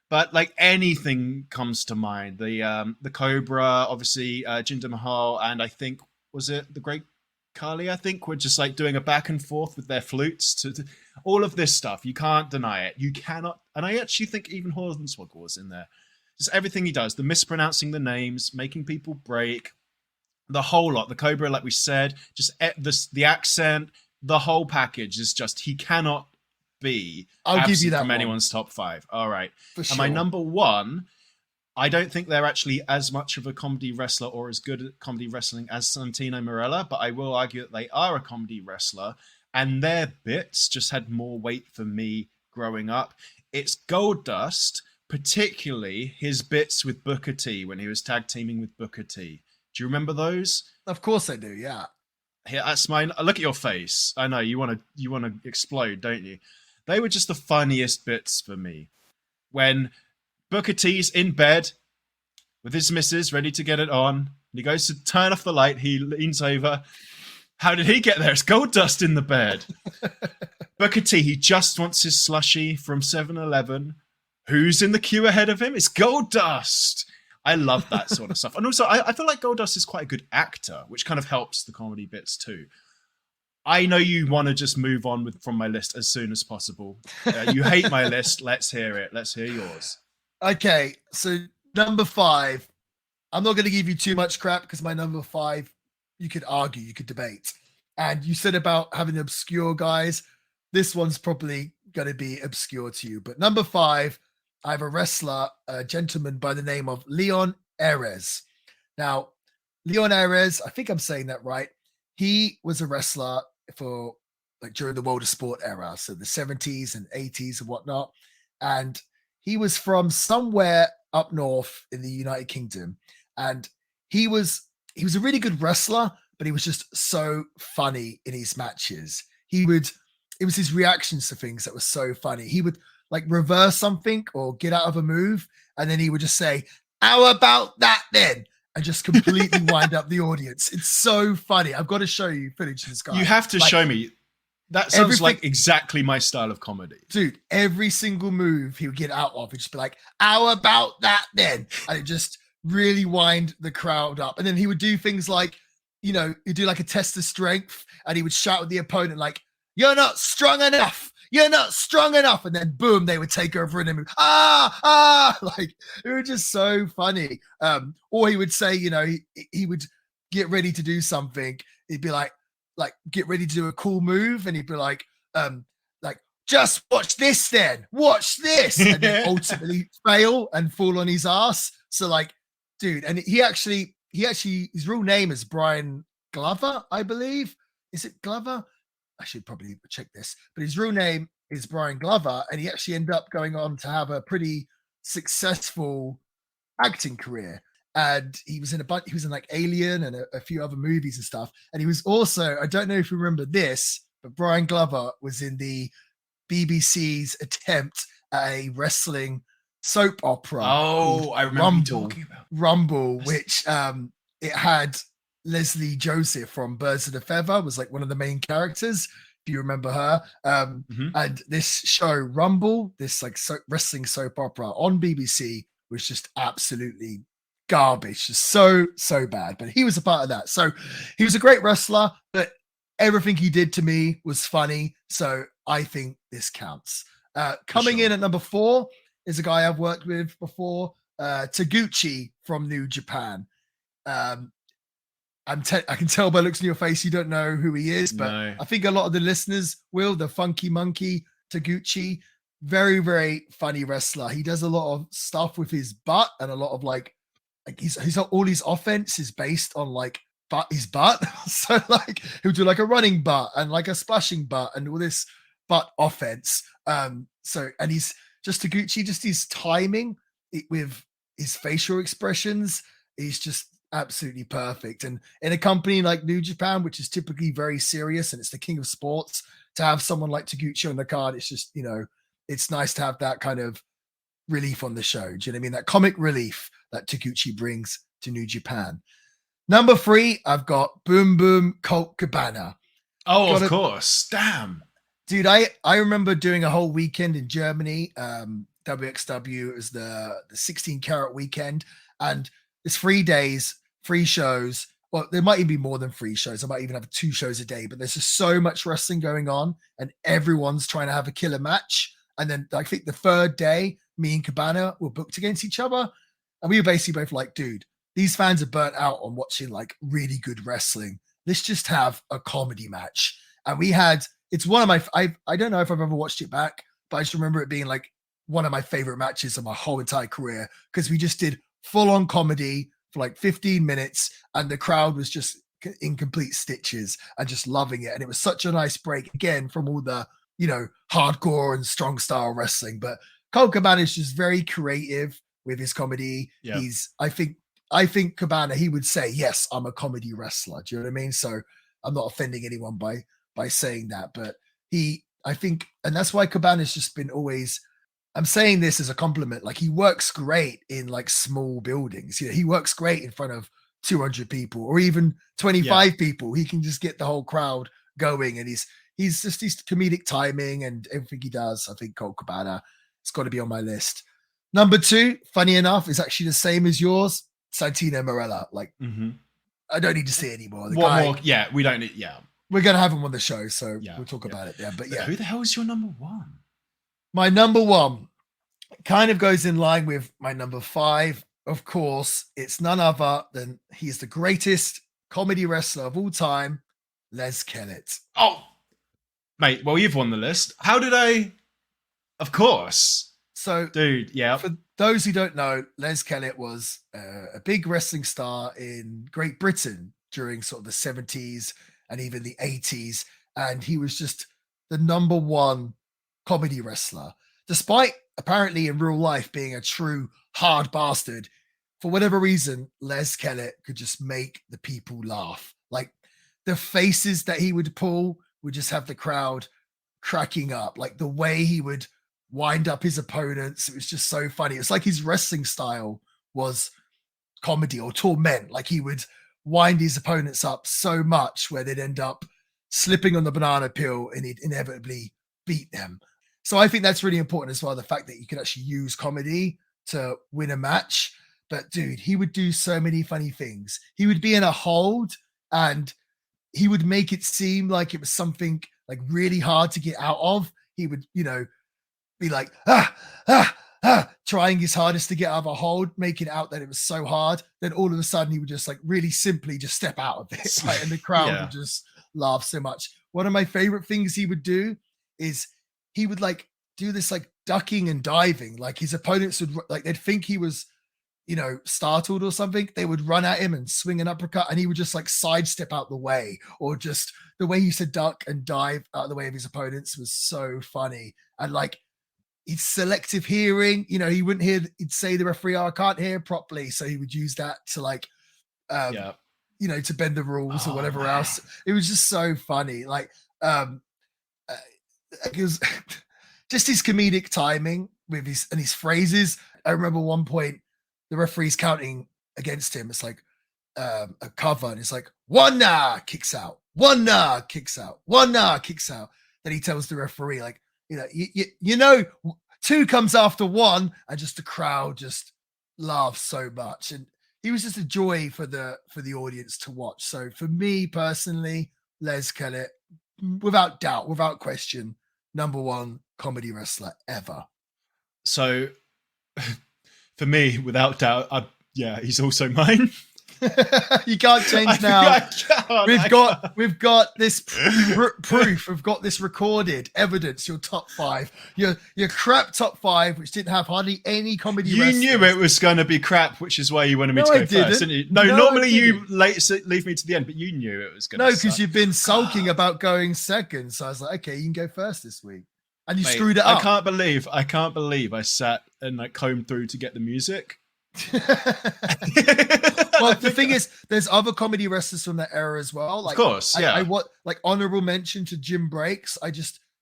Speaker 1: But like anything comes to mind. The Cobra, obviously, Jinder Mahal, and I think was it the Great Khali? I think were just like doing a back and forth with their flutes to all of this stuff. You can't deny it. You cannot. And I actually think even Hornswoggle was in there. Just everything he does, the mispronouncing the names, making people break, the whole lot. The Cobra, like we said, just the accent, the whole package is just, he cannot be
Speaker 2: I'll give you that
Speaker 1: from anyone's top 5. All right.
Speaker 2: For sure.
Speaker 1: And my number 1, I don't think they're actually as much of a comedy wrestler or as good at comedy wrestling as Santino Marella, but I will argue that they are a comedy wrestler, and their bits just had more weight for me growing up. It's Goldust, particularly his bits with Booker T when he was tag teaming with Booker T. Do you remember those?
Speaker 2: Of course I do, yeah.
Speaker 1: Here, that's mine. Look at your face. I know you want to explode, don't you? They were just the funniest bits for me. When Booker T's in bed with his missus, ready to get it on, and he goes to turn off the light, he leans over. How did he get there? It's Goldust in the bed. Booker T, he just wants his slushie from 7-Eleven. Who's in the queue ahead of him? It's Goldust. I love that sort of stuff. And also, I feel like Goldust is quite a good actor, which kind of helps the comedy bits too. I know you want to just move on from my list as soon as possible. You hate my list. Let's hear it. Let's hear yours.
Speaker 2: Okay, so number 5. I'm not going to give you too much crap because my number 5, you could argue, you could debate. And you said about having obscure guys. This one's probably going to be obscure to you. But number 5, I have a wrestler, a gentleman by the name of Leon Ares. Now, Leon Ares, I think I'm saying that right. He was a wrestler for like during the World of Sport era, so the 70s and 80s and whatnot. And he was from somewhere up north in the United Kingdom. And he was a really good wrestler, but he was just so funny in his matches. It was his reactions to things that was so funny. He would like reverse something or get out of a move, and then he would just say, "How about that then?" and just completely wind up the audience. It's so funny. I've got to show you footage of this guy.
Speaker 1: You have to show me. That sounds like exactly my style of comedy.
Speaker 2: Dude, every single move he would get out of, he'd just be like, "How about that then?" And it just really wind the crowd up. And then he would do things like, he'd do like a test of strength, and he would shout at the opponent like, "You're not strong enough. You're not strong enough." And then boom, they would take over and then like it was just so funny. Or he would say, he would get ready to do something. He'd be like get ready to do a cool move, and he'd be like just watch this then, watch this, and then ultimately fail and fall on his ass. So like, dude, and he actually his real name is Brian Glover, I believe. Is it Glover? I should probably check this, but his real name is Brian Glover, and he actually ended up going on to have a pretty successful acting career. And he was in like Alien and a few other movies and stuff. And he was also, I don't know if you remember this, but Brian Glover was in the BBC's attempt at a wrestling soap opera.
Speaker 1: Oh, I remember talking about
Speaker 2: Rumble, which it had Leslie Joseph from Birds of the Feather was like one of the main characters, if you remember her. And this show Rumble, this like wrestling soap opera on BBC, was just absolutely garbage, just so bad. But he was a part of that, so he was a great wrestler. But everything he did to me was funny, so I think this counts. Coming in at number 4 is a guy I've worked with before, Taguchi from New Japan. I can tell by looks in your face you don't know who he is, but no. I think a lot of the listeners will. The Funky Monkey Taguchi, very, very funny wrestler. He does a lot of stuff with his butt, and a lot of like he's all his offense is based on like his butt. So like he'll do like a running butt and like a splashing butt and all this butt offense. So and he's just Taguchi, just his timing with his facial expressions, he's just absolutely perfect. And in a company like New Japan, which is typically very serious and it's the king of sports, to have someone like Taguchi on the card, it's just, it's nice to have that kind of relief on the show. Do you know what I mean? That comic relief that Taguchi brings to New Japan. Number 3, I've got Boom Boom Colt Cabana.
Speaker 1: Oh, of course. Damn.
Speaker 2: Dude, I remember doing a whole weekend in Germany. WXW, it was the 16 karat weekend. And it's 3 days, 3 shows. Well, there might even be more than 3 shows. I might even have 2 shows a day, but there's just so much wrestling going on and everyone's trying to have a killer match. And then I think the 3rd day, me and Cabana were booked against each other. And we were basically both like, dude, these fans are burnt out on watching like really good wrestling. Let's just have a comedy match. And we had, it's one of my, I don't know if I've ever watched it back, but I just remember it being like one of my favorite matches of my whole entire career because we just did full on comedy for like 15 minutes and the crowd was just in complete stitches and just loving it. And it was such a nice break again from all the, hardcore and strong style wrestling. But Colt Cabana is just very creative with his comedy. Yeah. I think Cabana, he would say, yes, I'm a comedy wrestler. Do you know what I mean? So I'm not offending anyone by saying that, but I think, and that's why Cabana's just been always, I'm saying this as a compliment. Like he works great in like small buildings. He works great in front of 200 people or even 25 people. He can just get the whole crowd going, and he's just his comedic timing and everything he does. I think Colt Cabana, it's got to be on my list. Number 2, funny enough, is actually the same as yours, Santino Marella. Like, I don't need to say anymore.
Speaker 1: What more? Yeah, we don't need. Yeah,
Speaker 2: we're gonna have him on the show, so we'll talk about it there. But yeah,
Speaker 1: who the hell is your number 1?
Speaker 2: My number 1 kind of goes in line with my number 5. Of course, it's none other than he's the greatest comedy wrestler of all time, Les Kellett.
Speaker 1: Oh, mate, well, you've won the list. How did I? Of course.
Speaker 2: So,
Speaker 1: dude, yeah.
Speaker 2: For those who don't know, Les Kellett was a big wrestling star in Great Britain during sort of the 70s and even the 80s. And he was just the number 1 comedy wrestler, despite apparently in real life being a true hard bastard. For whatever reason, Les Kellett could just make the people laugh. Like the faces that he would pull would just have the crowd cracking up. Like the way he would wind up his opponents, it was just so funny. It's like his wrestling style was comedy or torment. Like he would wind his opponents up so much where they'd end up slipping on the banana peel and he'd inevitably beat them. So I think that's really important as well, the fact that you can actually use comedy to win a match. But dude, he would do so many funny things. He would be in a hold and he would make it seem like it was something like really hard to get out of. He would, be like, trying his hardest to get out of a hold, making out that it was so hard. Then all of a sudden he would just like really simply just step out of it. Right? And the crowd would just laugh so much. One of my favorite things he would do is he would like do this like ducking and diving. Like his opponents would like, they'd think he was, startled or something. They would run at him and swing an uppercut and he would just like sidestep out the way, or just the way he used to duck and dive out of the way of his opponents was so funny. And like, he's selective hearing, he wouldn't hear, he'd say the referee, I can't hear properly. So he would use that to like, to bend the rules or whatever else. It was just so funny. Like, it was just his comedic timing with his phrases. I remember one point the referee's counting against him. It's like a cover and it's like 1 kicks out, 1 kicks out, 1 kicks out. Then he tells the referee like, 2 comes after 1, and just the crowd just laughs so much. And he was just a joy for the audience to watch. So for me personally, Les Kellett, without doubt, without question, number 1 comedy wrestler ever.
Speaker 1: So for me, without doubt, he's also mine.
Speaker 2: You can't change now.
Speaker 1: I can't.
Speaker 2: We've got this proof. We've got this recorded evidence. Your top five, your crap top five, which didn't have hardly any comedy.
Speaker 1: You
Speaker 2: wrestlers.
Speaker 1: knew it was going to be crap, which is why you wanted me to
Speaker 2: No,
Speaker 1: go
Speaker 2: I didn't.
Speaker 1: first, didn't you? No,
Speaker 2: No,
Speaker 1: normally
Speaker 2: I
Speaker 1: you leave me to the end, but you knew it was going to.
Speaker 2: No, because you've been sulking about going second. So I was like, okay, you can go first this week, and you screwed it up.
Speaker 1: I can't believe I sat and like combed through to get the music.
Speaker 2: Well, the thing is, there's other comedy wrestlers from that era as well. Like,
Speaker 1: of course, yeah.
Speaker 2: I what like honorable mention to Jim Breaks.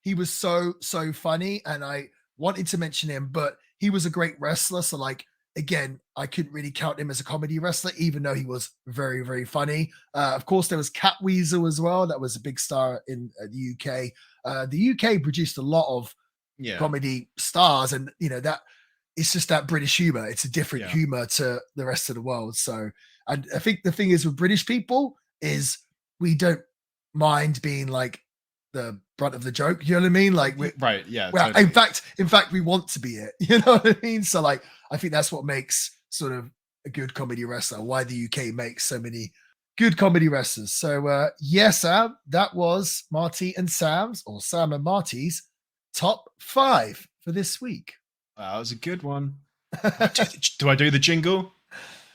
Speaker 2: He was so funny, and I wanted to mention him, but he was a great wrestler. So like again, I couldn't really count him as a comedy wrestler, even though he was very, very funny. Of course, there was Cat Weasel as well. That was a big star in the UK. The UK produced a lot of comedy stars, and that. It's just that British humor. It's a different humor to the rest of the world. So, and I think the thing is with British people is we don't mind being like the brunt of the joke. You know what I mean? Like,
Speaker 1: right. Yeah.
Speaker 2: Well,
Speaker 1: totally.
Speaker 2: in fact, we want to be it. You know what I mean? So like, I think that's what makes sort of a good comedy wrestler, why the UK makes so many good comedy wrestlers. So yes, Sam, that was Marty and Sam's, or Sam and Marty's top 5 for this week.
Speaker 1: Wow, that was a good one. Do I do the jingle?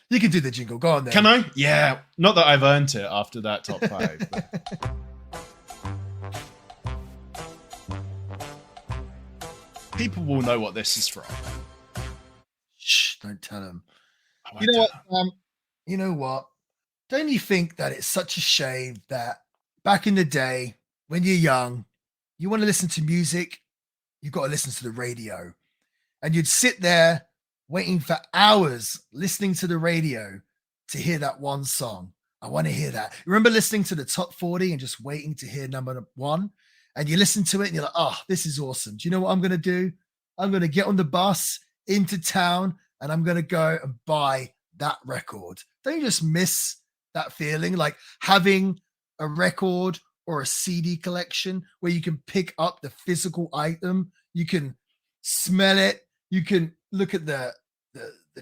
Speaker 2: You can do the jingle. Go on then.
Speaker 1: Can I? Yeah. Not that I've earned it after that top 5. But... People will know what this is from.
Speaker 2: Shh, don't tell them. You know what? You know what? Don't you think that it's such a shame that back in the day, when you're young, you want to listen to music, you've got to listen to the radio. And you'd sit there waiting for hours listening to the radio to hear that one song. I want to hear that. Remember listening to the top 40 and just waiting to hear number 1? And you listen to it and you're like, oh, this is awesome. Do you know what I'm going to do? I'm going to get on the bus into town and I'm going to go and buy that record. Don't you just miss that feeling? Like having a record or a CD collection where you can pick up the physical item, you can smell it, you can look at the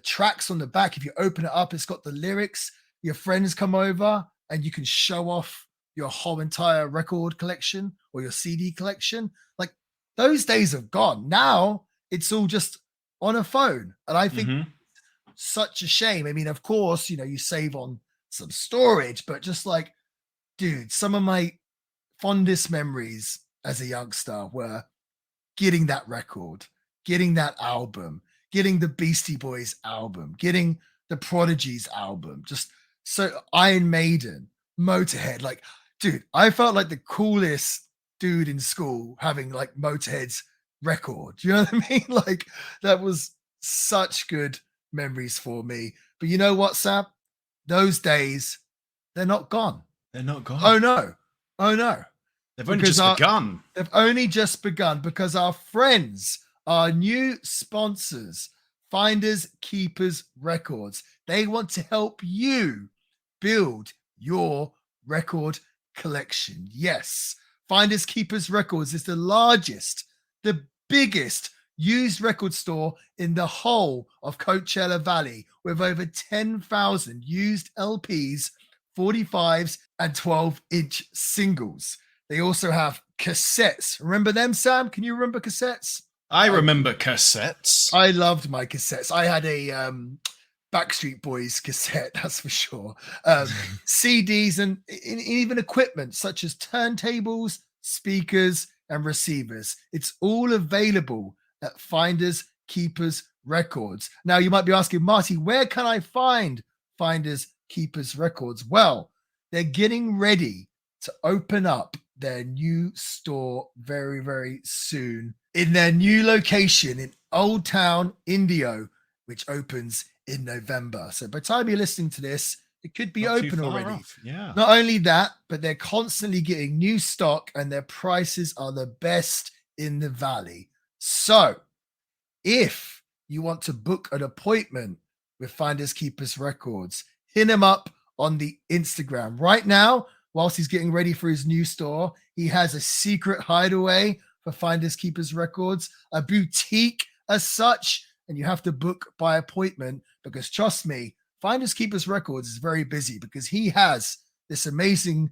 Speaker 2: tracks on the back. If you open it up, it's got the lyrics. Your friends come over and you can show off your whole entire record collection or your CD collection. Like those days have gone. Now it's all just on a phone. And I think such a shame. I mean, of course, you save on some storage, but just like, dude, some of my fondest memories as a youngster were getting that record, getting that album, getting the Beastie Boys album, getting the Prodigy's album, just so Iron Maiden, Motorhead. Like, dude, I felt like the coolest dude in school having like Motorhead's record. Do you know what I mean? Like, that was such good memories for me. But you know what, Sam? Those days, they're not gone.
Speaker 1: They're not gone.
Speaker 2: Oh, no. Oh, no.
Speaker 1: They've only just begun.
Speaker 2: They've only just begun because our friends, our new sponsors, Finders Keepers Records, they want to help you build your record collection. Yes, Finders Keepers Records is the largest, the biggest used record store in the whole of Coachella Valley, with over 10,000 used LPs, 45s, and 12-inch singles. They also have cassettes. Remember them, Sam? Can you remember cassettes?
Speaker 1: I remember cassettes.
Speaker 2: I loved my cassettes. I had a Backstreet Boys cassette, that's for sure. CDs and even equipment such as turntables, speakers, and receivers. It's all available at Finders Keepers Records. Now, you might be asking, Marty, where can I find Finders Keepers Records? Well, they're getting ready to open up their new store very, very soon in their new location in Old Town, Indio, which opens in November. So by the time you're listening to this, it could be
Speaker 1: Not too
Speaker 2: open
Speaker 1: far
Speaker 2: already.
Speaker 1: off. Yeah.
Speaker 2: Not only that, but they're constantly getting new stock and their prices are the best in the valley. So if you want to book an appointment with Finders Keepers Records, hit him up on the Instagram. Right now, whilst he's getting ready for his new store, he has a secret hideaway for Finders Keepers Records, a boutique as such, and you have to book by appointment because trust me, Finders Keepers Records is very busy because he has this amazing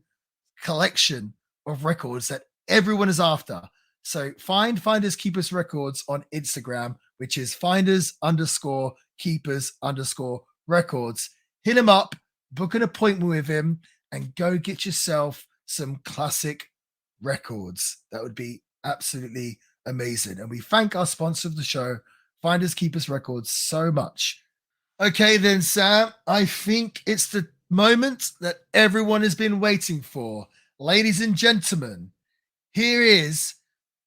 Speaker 2: collection of records that everyone is after. So find Finders Keepers Records on Instagram, which is finders_keepers_records. Hit him up, book an appointment with him, and go get yourself some classic records. That would be absolutely amazing. And we thank our sponsor of the show, Finders Keepers Records, so much. Okay, then, Sam, I think it's the moment that everyone has been waiting for. Ladies and gentlemen, here is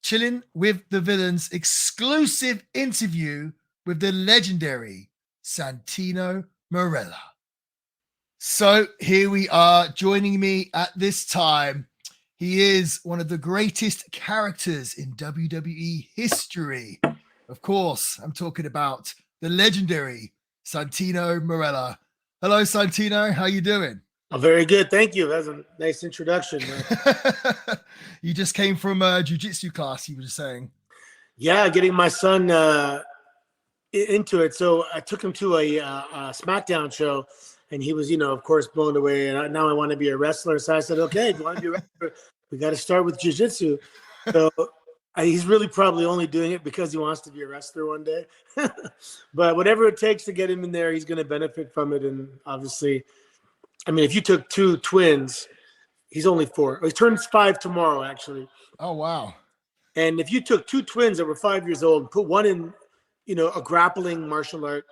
Speaker 2: Chilling with the Villains exclusive interview with the legendary Santino Marella. So here we are. Joining me at this time, he is one of the greatest characters in WWE history. Of course, I'm talking about the legendary Santino Marella. Hello, Santino. How you doing?
Speaker 3: Oh, very good. Thank you. That's a nice introduction.
Speaker 2: You just came from a jiu-jitsu class, you were just saying.
Speaker 3: Yeah, getting my son into it. So I took him to a SmackDown show, and he was, of course, blown away. And now I want to be a wrestler. So I said, okay, do you want to be a wrestler? We got to start with jiu-jitsu. So he's really probably only doing it because he wants to be a wrestler one day. But whatever it takes to get him in there, he's going to benefit from it. And obviously, I mean, if you took two twins, he's only 4. He turns 5 tomorrow, actually.
Speaker 2: Oh, wow.
Speaker 3: And if you took 2 twins that were 5 years old and put one in, a grappling martial art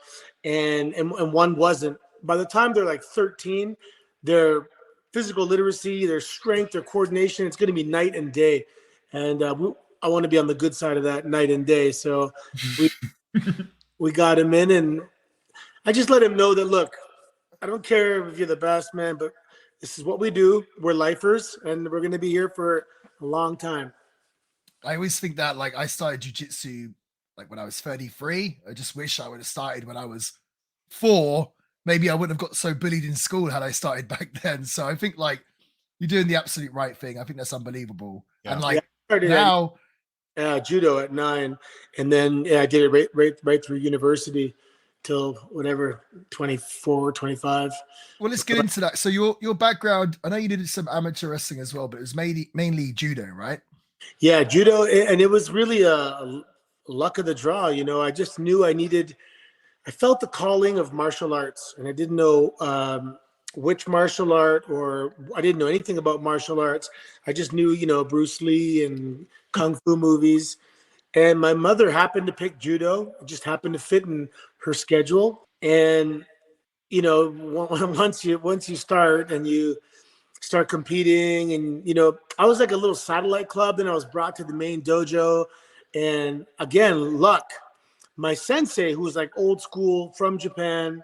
Speaker 3: and one wasn't, by the time they're like 13, their physical literacy, their strength, their coordination, it's going to be night and day. And I want to be on the good side of that night and day. So we got him in, and I just let him know that, look, I don't care if you're the best, man, but this is what we do. We're lifers, and we're going to be here for a long time.
Speaker 2: I always think that, like, I started jiu-jitsu like when I was 33. I just wish I would have started when I was 4. Maybe I wouldn't have got so bullied in school had I started back then. So I think, like, you're doing the absolute right thing. I think that's unbelievable. Yeah. And like now,
Speaker 3: judo at 9, and then I did it right through university till whatever 24, 25.
Speaker 2: Well, let's get into that. So your background, I know you did some amateur wrestling as well, but it was mainly judo, right?
Speaker 3: Yeah, judo, and it was really a luck of the draw. I just knew I felt the calling of martial arts, and I didn't know which martial art, or I didn't know anything about martial arts. I just knew, Bruce Lee and Kung Fu movies. And my mother happened to pick judo. It just happened to fit in her schedule. And, once you start and you start competing, and, I was like a little satellite club. Then I was brought to the main dojo. And again, luck. My sensei, who was like old school from Japan,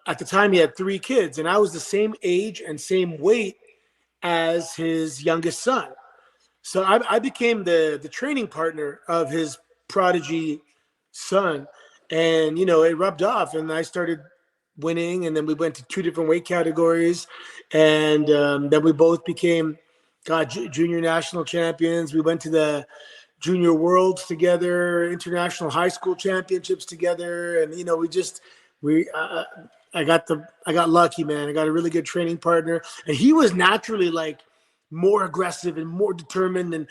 Speaker 3: at the time he had 3 kids, and I was the same age and same weight as his youngest son. So I became the training partner of his prodigy son, and it rubbed off, and I started winning, and then we went to 2 different weight categories, and then we both became junior national champions. We went to the junior worlds together, international high school championships together, and I got lucky, man. I got a really good training partner, and he was naturally like more aggressive and more determined, and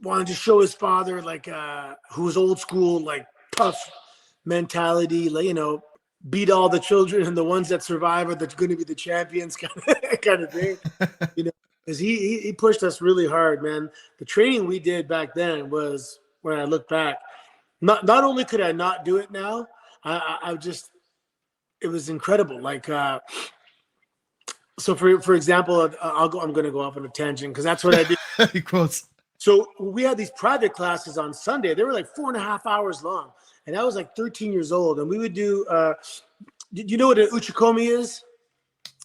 Speaker 3: wanted to show his father like who was old school, like tough mentality, like beat all the children, and the ones that survive are going to be the champions, kind of thing. Because he pushed us really hard, man. The training we did back then was, when I look back, not only could I not do it now, it was incredible. Like, so for example, I'm going to go off on a tangent because that's what I did.
Speaker 2: Of course.
Speaker 3: So we had these private classes on Sunday. They were like 4.5 hours long, and I was like 13 years old. And we would do. Do you know what an uchikomi is?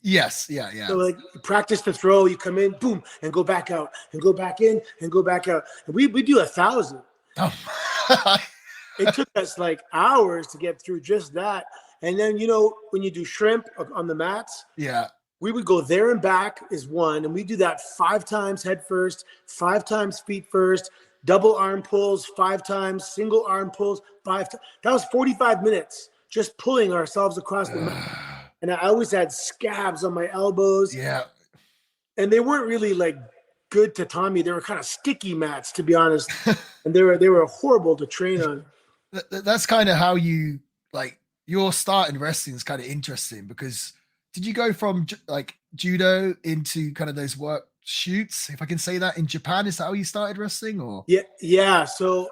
Speaker 2: Yes. Yeah.
Speaker 3: So like you practice the throw, you come in, boom, and go back out, and go back in, and go back out. And we do 1,000.
Speaker 2: Oh.
Speaker 3: It took us like hours to get through just that. And then, when you do shrimp on the mats,
Speaker 2: yeah,
Speaker 3: we would go there and back is 1. And we do that 5 times head first, 5 times feet first, double arm pulls 5 times, single arm pulls 5 times. That was 45 minutes just pulling ourselves across the mat. And I always had scabs on my elbows.
Speaker 2: Yeah.
Speaker 3: And they weren't really like good tatami. They were kind of sticky mats, to be honest. And they were horrible to train on.
Speaker 2: That's kind of how you like your start in wrestling is kind of interesting, because did you go from like judo into kind of those work shoots, if I can say that, in Japan? Is that how you started wrestling? Or
Speaker 3: yeah. So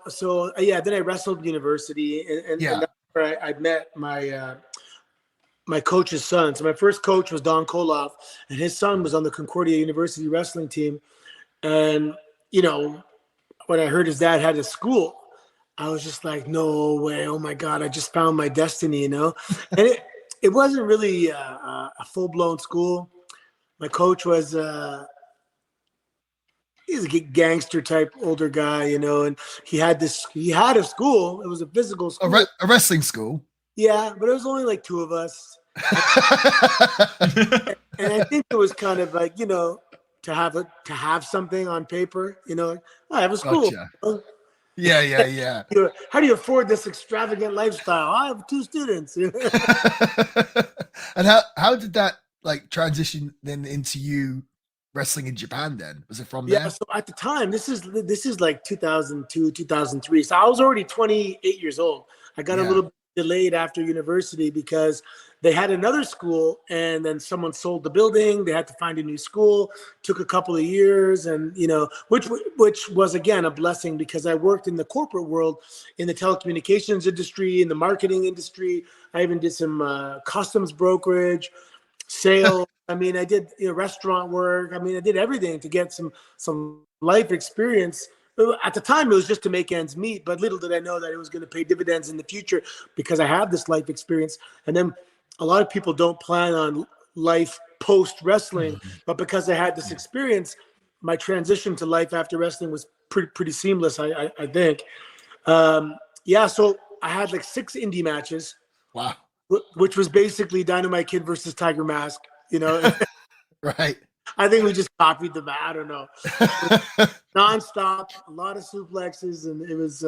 Speaker 3: then I wrestled university, and that's where I met my coach's son. So my first coach was Don Koloff, and his son was on the Concordia University wrestling team. And when I heard his dad had a school, I was just like, no way! Oh my God! I just found my destiny, And it wasn't really a full blown school. My coach was he's a gangster type older guy, and he had a school. It was a physical school,
Speaker 2: a wrestling school.
Speaker 3: Yeah, but it was only like two of us. And I think it was kind of like, to have something on paper, I have a school.
Speaker 2: Gotcha. Yeah.
Speaker 3: How do you afford this extravagant lifestyle? I have 2 students.
Speaker 2: And how did that like transition then into you wrestling in Japan then? Was it from there?
Speaker 3: Yeah, so at the time, this is like 2002, 2003. So I was already 28 years old. I got a little bit delayed after university because they had another school, and then someone sold the building. They had to find a new school. Took a couple of years, and which was again a blessing, because I worked in the corporate world, in the telecommunications industry, in the marketing industry. I even did some customs brokerage, sales. I mean, I did restaurant work. I mean, I did everything to get some life experience. At the time, it was just to make ends meet, but little did I know that it was going to pay dividends in the future, because I have this life experience. And then a lot of people don't plan on life post wrestling, but because I had this experience, my transition to life after wrestling was pretty seamless, I think. So I had like 6 indie matches.
Speaker 2: Wow.
Speaker 3: Which was basically Dynamite Kid versus Tiger Mask,
Speaker 2: Right.
Speaker 3: I think we just copied them. I don't know. Nonstop, a lot of suplexes, and it was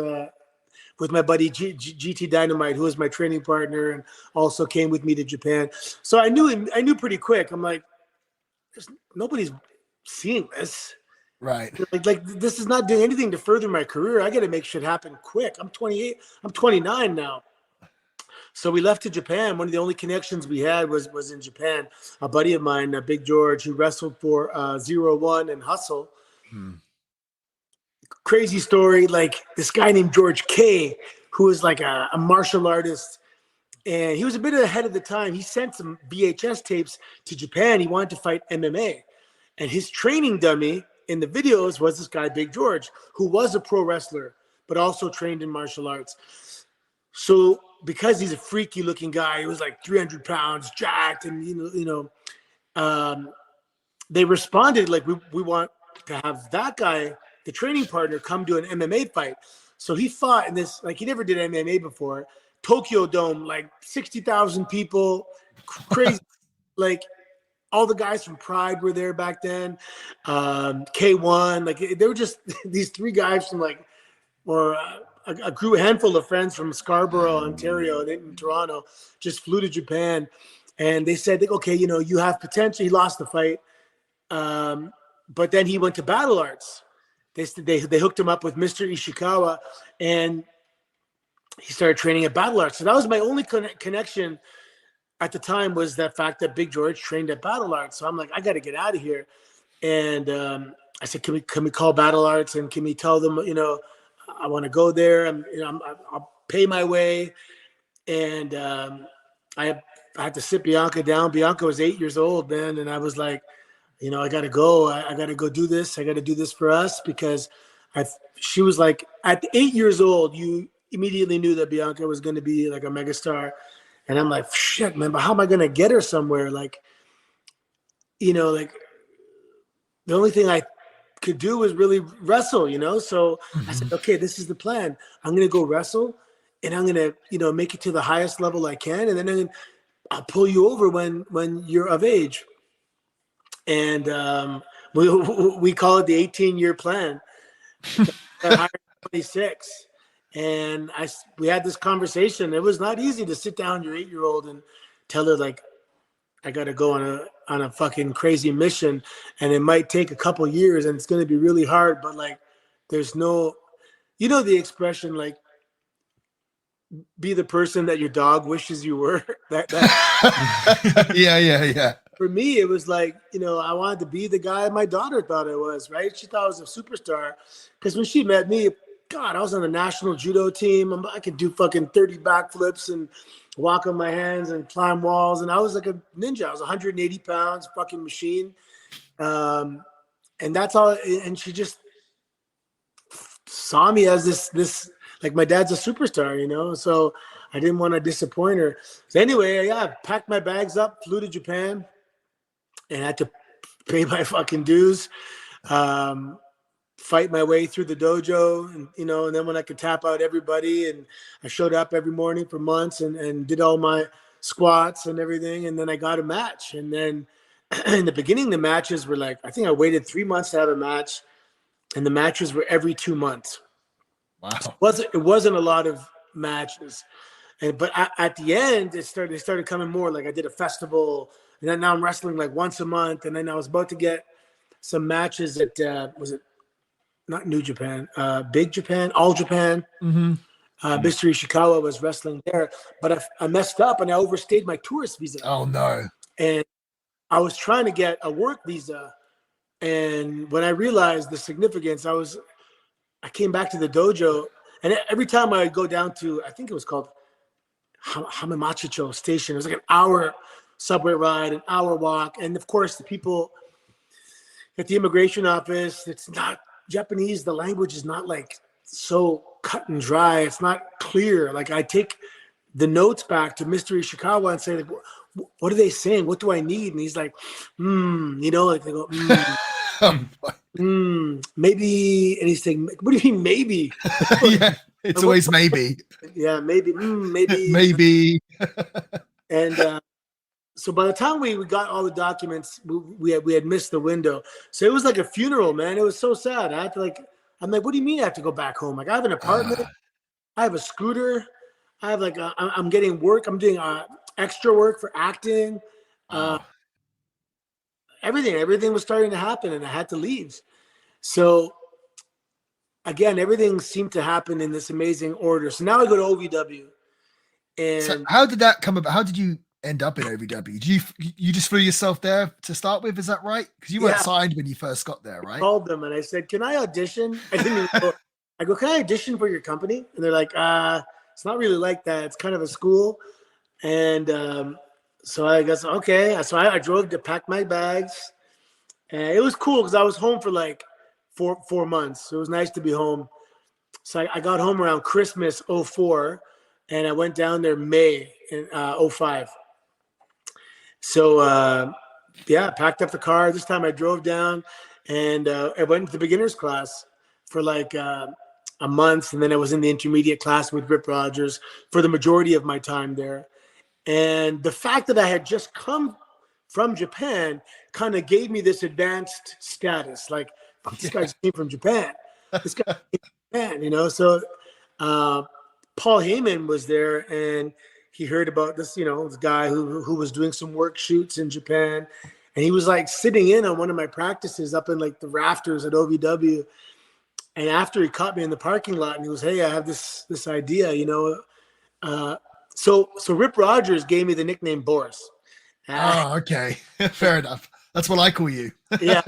Speaker 3: with my buddy GT Dynamite, who was my training partner and also came with me to Japan. So I knew pretty quick. I'm like, nobody's seeing this.
Speaker 2: Right.
Speaker 3: Like this is not doing anything to further my career. I got to make shit happen quick. I'm 28. I'm 29 now. So we left to Japan. One of the only connections we had was in Japan. A buddy of mine, Big George, who wrestled for 0-1 and Hustle. Crazy story. Like this guy named George K, who was like a martial artist, and he was a bit ahead of the time. He sent some VHS tapes to Japan. He wanted to fight MMA, and his training dummy in the videos was this guy, Big George, who was a pro wrestler, but also trained in martial arts. So because he's a freaky looking guy, he was like 300 pounds, jacked, and they responded like, we want to have that guy, the training partner, come to an MMA fight. So he fought in this, like he never did MMA before, Tokyo Dome, like 60,000 people, crazy. Like all the guys from Pride were there back then. K1, like they were just these 3 guys from like, or a handful of friends from Scarborough, Ontario, and in Toronto, just flew to Japan, and they said, okay, you have potential. He lost the fight, but then he went to Battle Arts. They hooked him up with Mr. Ishikawa, and he started training at Battle Arts. So that was my only connection at the time, was that fact that Big George trained at Battle Arts. So I'm like, I got to get out of here, and I said, can we call Battle Arts, and can we tell them, I want to go there. I'll pay my way. And I had to sit Bianca down. Bianca was 8 years old, man. And I was like, I got to go. I got to go do this. I got to do this for us, because she was like, at 8 years old, you immediately knew that Bianca was going to be like a megastar. And I'm like, shit, man, but how am I going to get her somewhere? Like, like the only thing I could do was really wrestle, So I said, okay, this is the plan. I'm going to go wrestle, and I'm going to, make it to the highest level I can. And then I'll pull you over when you're of age. And we call it the 18-year plan. 26. And we had this conversation. It was not easy to sit down your 8-year-old and tell her, like, I got to go on a fucking crazy mission, and it might take a couple years, and it's going to be really hard. But like, there's no, the expression, like, be the person that your dog wishes you were.
Speaker 2: Yeah.
Speaker 3: For me, it was like, I wanted to be the guy my daughter thought I was, right? She thought I was a superstar because when she met me, God, I was on the national judo team. I could do fucking 30 backflips and walk on my hands and climb walls. And I was like a ninja. I was 180 pounds, fucking machine. And that's all. And she just saw me as this like, my dad's a superstar, so I didn't want to disappoint her. So anyway, I packed my bags up, flew to Japan, and had to pay my fucking dues, fight my way through the dojo, and then when I could tap out everybody, and I showed up every morning for months and did all my squats and everything, and then I got a match. And then in the beginning, the matches were like, I think I waited 3 months to have a match, and the matches were every 2 months.
Speaker 2: Wow.
Speaker 3: It wasn't a lot of matches, but at the end, they started coming more. Like, I did a festival, and then now I'm wrestling like once a month, and then I was about to get some matches at was it not New Japan, Big Japan, All Japan.
Speaker 2: Mm-hmm.
Speaker 3: Mr. Ishikawa was wrestling there, but I messed up and I overstayed my tourist visa.
Speaker 2: Oh no!
Speaker 3: And I was trying to get a work visa, and when I realized the significance, I came back to the dojo, and every time I would go down to, I think it was called Hamamatsucho Station, it was like an hour subway ride, an hour walk. And of course, the people at the immigration office, it's not Japanese. The language is not like so cut and dry. It's not clear. Like, I take the notes back to Mr. Ishikawa and say, like, what are they saying? What do I need? And he's like, like they go, maybe. And he's saying, what do you mean maybe?
Speaker 2: Yeah, it's always maybe.
Speaker 3: Yeah, maybe, maybe.
Speaker 2: Maybe.
Speaker 3: And so by the time we got all the documents, we had missed the window. So it was like a funeral, man. It was so sad. I'm like, what do you mean I have to go back home? Like, I have an apartment, I have a scooter, I have like I'm getting work. I'm doing extra work for acting. Everything was starting to happen, and I had to leave. So again, everything seemed to happen in this amazing order. So now I go to OVW. And
Speaker 2: so how did that come about? How did you end up in OVW? Did you just flew yourself there to start with? Is that right? Because you weren't signed when you first got there, right?
Speaker 3: I called them and I said, "Can I audition?" I didn't even go. I go, "Can I audition for your company?" And they're like, "It's not really like that. It's kind of a school." And so I guess okay. So I drove to pack my bags, and it was cool because I was home for like four months. So it was nice to be home. So I got home around Christmas 04, and I went down there May in 05. So packed up the car. This time I drove down, and I went to the beginner's class for like a month, and then I was in the intermediate class with Rip Rogers for the majority of my time there. And the fact that I had just come from Japan kind of gave me this advanced status. Like, this guy just came from Japan. This guy came from Japan, So Paul Heyman was there, and he heard about this, this guy who was doing some work shoots in Japan. And he was like sitting in on one of my practices up in like the rafters at OVW. And after he caught me in the parking lot, and he was, "Hey, I have this idea, So Rip Rogers gave me the nickname Boris.
Speaker 2: Oh, okay. Fair enough. That's what I call you.
Speaker 3: Yeah.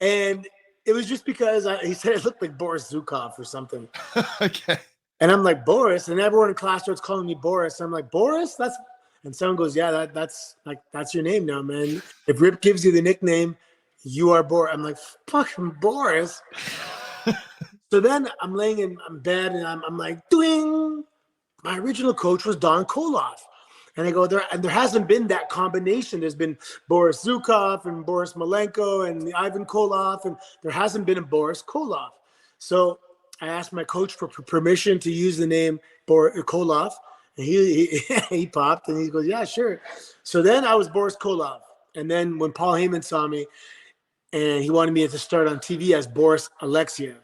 Speaker 3: And it was just because he said it looked like Boris Zukov or something.
Speaker 2: Okay.
Speaker 3: And I'm like, Boris, and everyone in class starts calling me Boris. I'm like, Boris? And someone goes, yeah, that's your name now, man. If Rip gives you the nickname, you are Boris. I'm like, fucking Boris. So then I'm laying in bed, and I'm like, doing. My original coach was Don Koloff. And I go, there hasn't been that combination. There's been Boris Zukov and Boris Malenko and Ivan Koloff, and there hasn't been a Boris Koloff. So I asked my coach for permission to use the name Boris Koloff, and he popped, and he goes, yeah, sure. So then I was Boris Koloff. And then when Paul Heyman saw me, and he wanted me to start on TV as Boris Alexiev.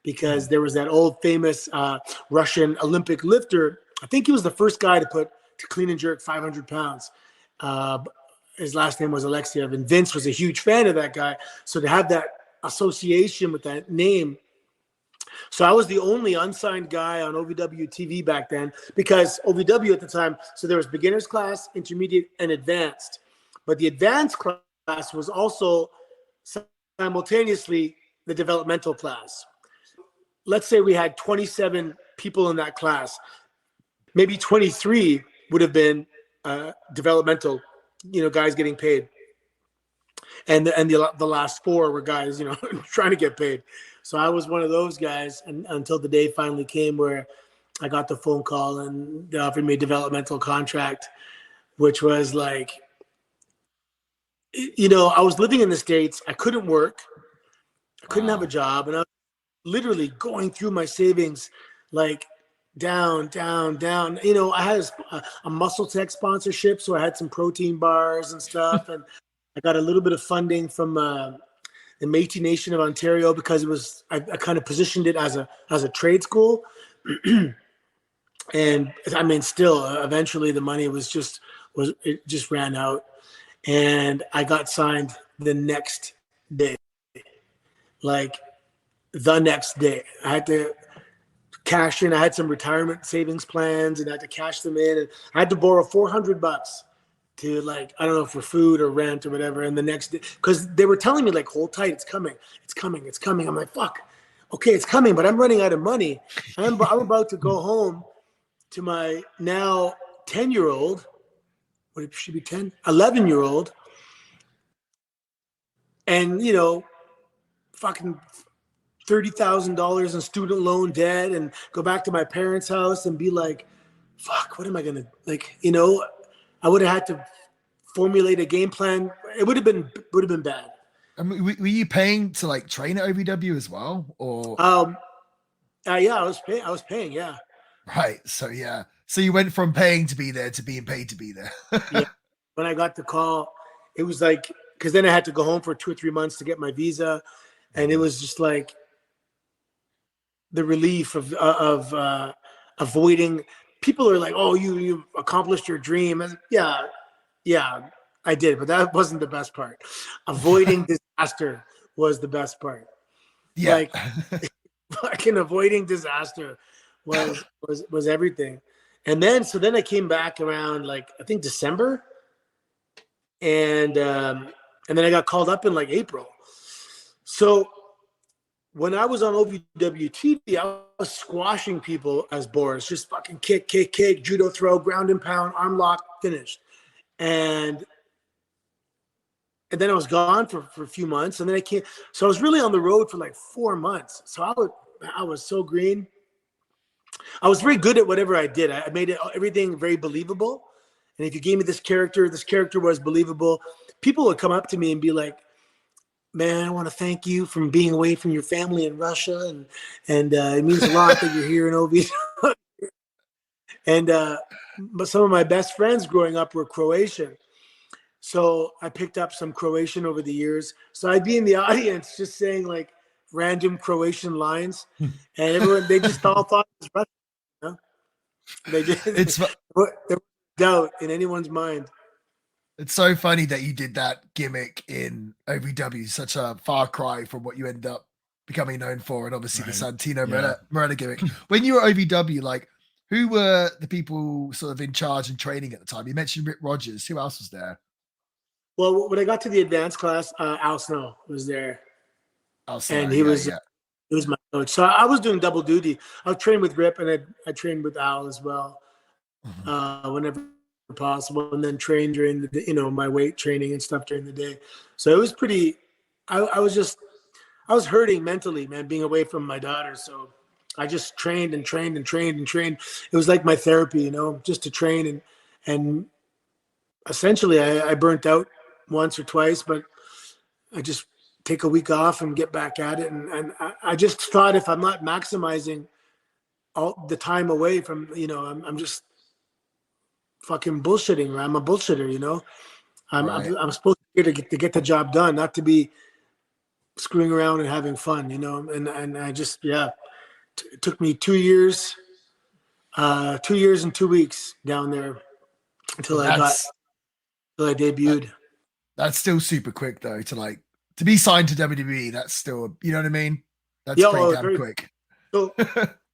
Speaker 3: because there was that old famous Russian Olympic lifter. I think he was the first guy to clean and jerk 500 pounds. His last name was Alexiev, and Vince was a huge fan of that guy. So to have that association with that name. So I was the only unsigned guy on OVW TV back then, because OVW at the time, so there was beginner's class, intermediate, and advanced. But the advanced class was also simultaneously the developmental class. Let's say we had 27 people in that class. Maybe 23 would have been developmental, guys getting paid. And the last 4 were guys, trying to get paid. So I was one of those guys, and until the day finally came where I got the phone call and they offered me a developmental contract, which was like, I was living in the States. I couldn't work. I couldn't have a job. And I was literally going through my savings, like down. I had a Muscle Tech sponsorship, so I had some protein bars and stuff. And I got a little bit of funding from the Métis Nation of Ontario, because I kind of positioned it as a trade school. And I mean, still, eventually the money it just ran out, and I got signed the next day. Like the next day, I had to cash in. I had some retirement savings plans, and I had to cash them in, and I had to borrow $400 to, like, I don't know, for food or rent or whatever. And the next day, because they were telling me, like, hold tight, it's coming. I'm like, fuck, okay, it's coming, but I'm running out of money. I'm about to go home to my now 10-year-old, what it should be 10, 11-year-old, and fucking $30,000 in student loan debt, and go back to my parents' house and be like, fuck, what am I gonna, like, I would have had to formulate a game plan. It would have been bad.
Speaker 2: I mean, were you paying to, like, train at OVW as well, or?
Speaker 3: Yeah, I was paying. Yeah.
Speaker 2: Right. So yeah. So you went from paying to be there to being paid to be there.
Speaker 3: Yeah. When I got the call, it was like, because then I had to go home for 2 or 3 months to get my visa, and it was just like the relief of avoiding. People are like, "Oh, you accomplished your dream." And yeah, I did, but that wasn't the best part. Avoiding disaster was the best part.
Speaker 2: Yeah,
Speaker 3: like fucking avoiding disaster was everything. And then I came back around, like, I think December, and then I got called up in, like, April. So when I was on OVW TV, I was squashing people as Boris, just fucking kick, judo throw, ground and pound, arm lock, finished. And then I was gone for a few months, and then I came. So I was really on the road for like 4 months. So I was so green. I was very good at whatever I did. I made everything very believable. And if you gave me this character was believable. People would come up to me and be like, "Man, I want to thank you for being away from your family in Russia, and it means a lot that you're here in OVW." And but some of my best friends growing up were Croatian, so I picked up some Croatian over the years. So I'd be in the audience just saying, like, random Croatian lines, and they just all thought it was Russian. They just there was doubt in anyone's mind.
Speaker 2: It's so funny that you did that gimmick in OVW, such a far cry from what you end up becoming known for, and obviously the Santino Marella gimmick. When you were OVW, like, who were the people sort of in charge and training at the time? You mentioned Rick Rogers. Who else was there?
Speaker 3: Well, when I got to the advanced class, Al Snow was there. And he was my coach. So I was doing double duty. I trained with Rip, and I trained with Al as well, whenever possible, and then trained during the my weight training and stuff during the day. So it was pretty. I was hurting mentally, man, being away from my daughter. So I just trained and trained and trained and trained. It was like my therapy, just to train, and essentially I burnt out once or twice, but I just take a week off and get back at it. And I just thought, if I'm not maximizing all the time away from, I'm just fucking bullshitting. I'm a bullshitter, I'm supposed to get the job done, not to be screwing around and having fun, and I just, it took me 2 years, 2 years and 2 weeks down there until
Speaker 2: That's
Speaker 3: I debuted.
Speaker 2: that's still super quick though to be signed to WWE. That's still, you know what I mean? That's
Speaker 3: Yeah,
Speaker 2: pretty damn quick.
Speaker 3: So,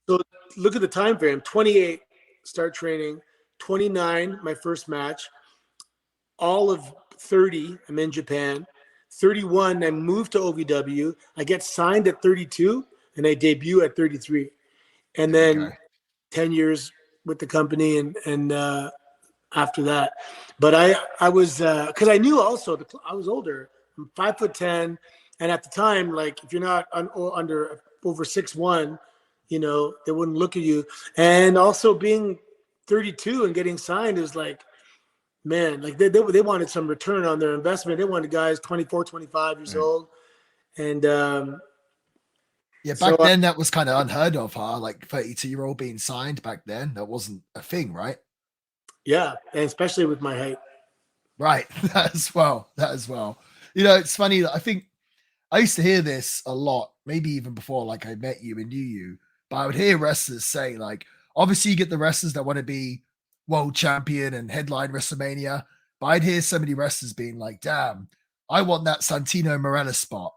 Speaker 3: so look at the time frame. 28, start training. 29, my first match. All of 30, I'm in Japan. 31, I moved to OVW. I get signed at 32, and I debut at 33. And then 10 years with the company, and after that. But I was, because I knew also I was older. I'm 5'10", and at the time, like if you're not under over 6'1", they wouldn't look at you. And also being 32 and getting signed is like, man, like they wanted some return on their investment. They wanted guys 24, 25 years old. And
Speaker 2: back then that was kind of unheard of, huh? Like 32-year-old being signed back then, that wasn't a thing, right?
Speaker 3: Yeah, and especially with my height.
Speaker 2: Right, that as well. It's funny that I think I used to hear this a lot, maybe even before like I met you and knew you, but I would hear wrestlers say like, obviously you get the wrestlers that want to be world champion and headline WrestleMania, but I'd hear so many wrestlers being like, damn, I want that Santino Marella spot.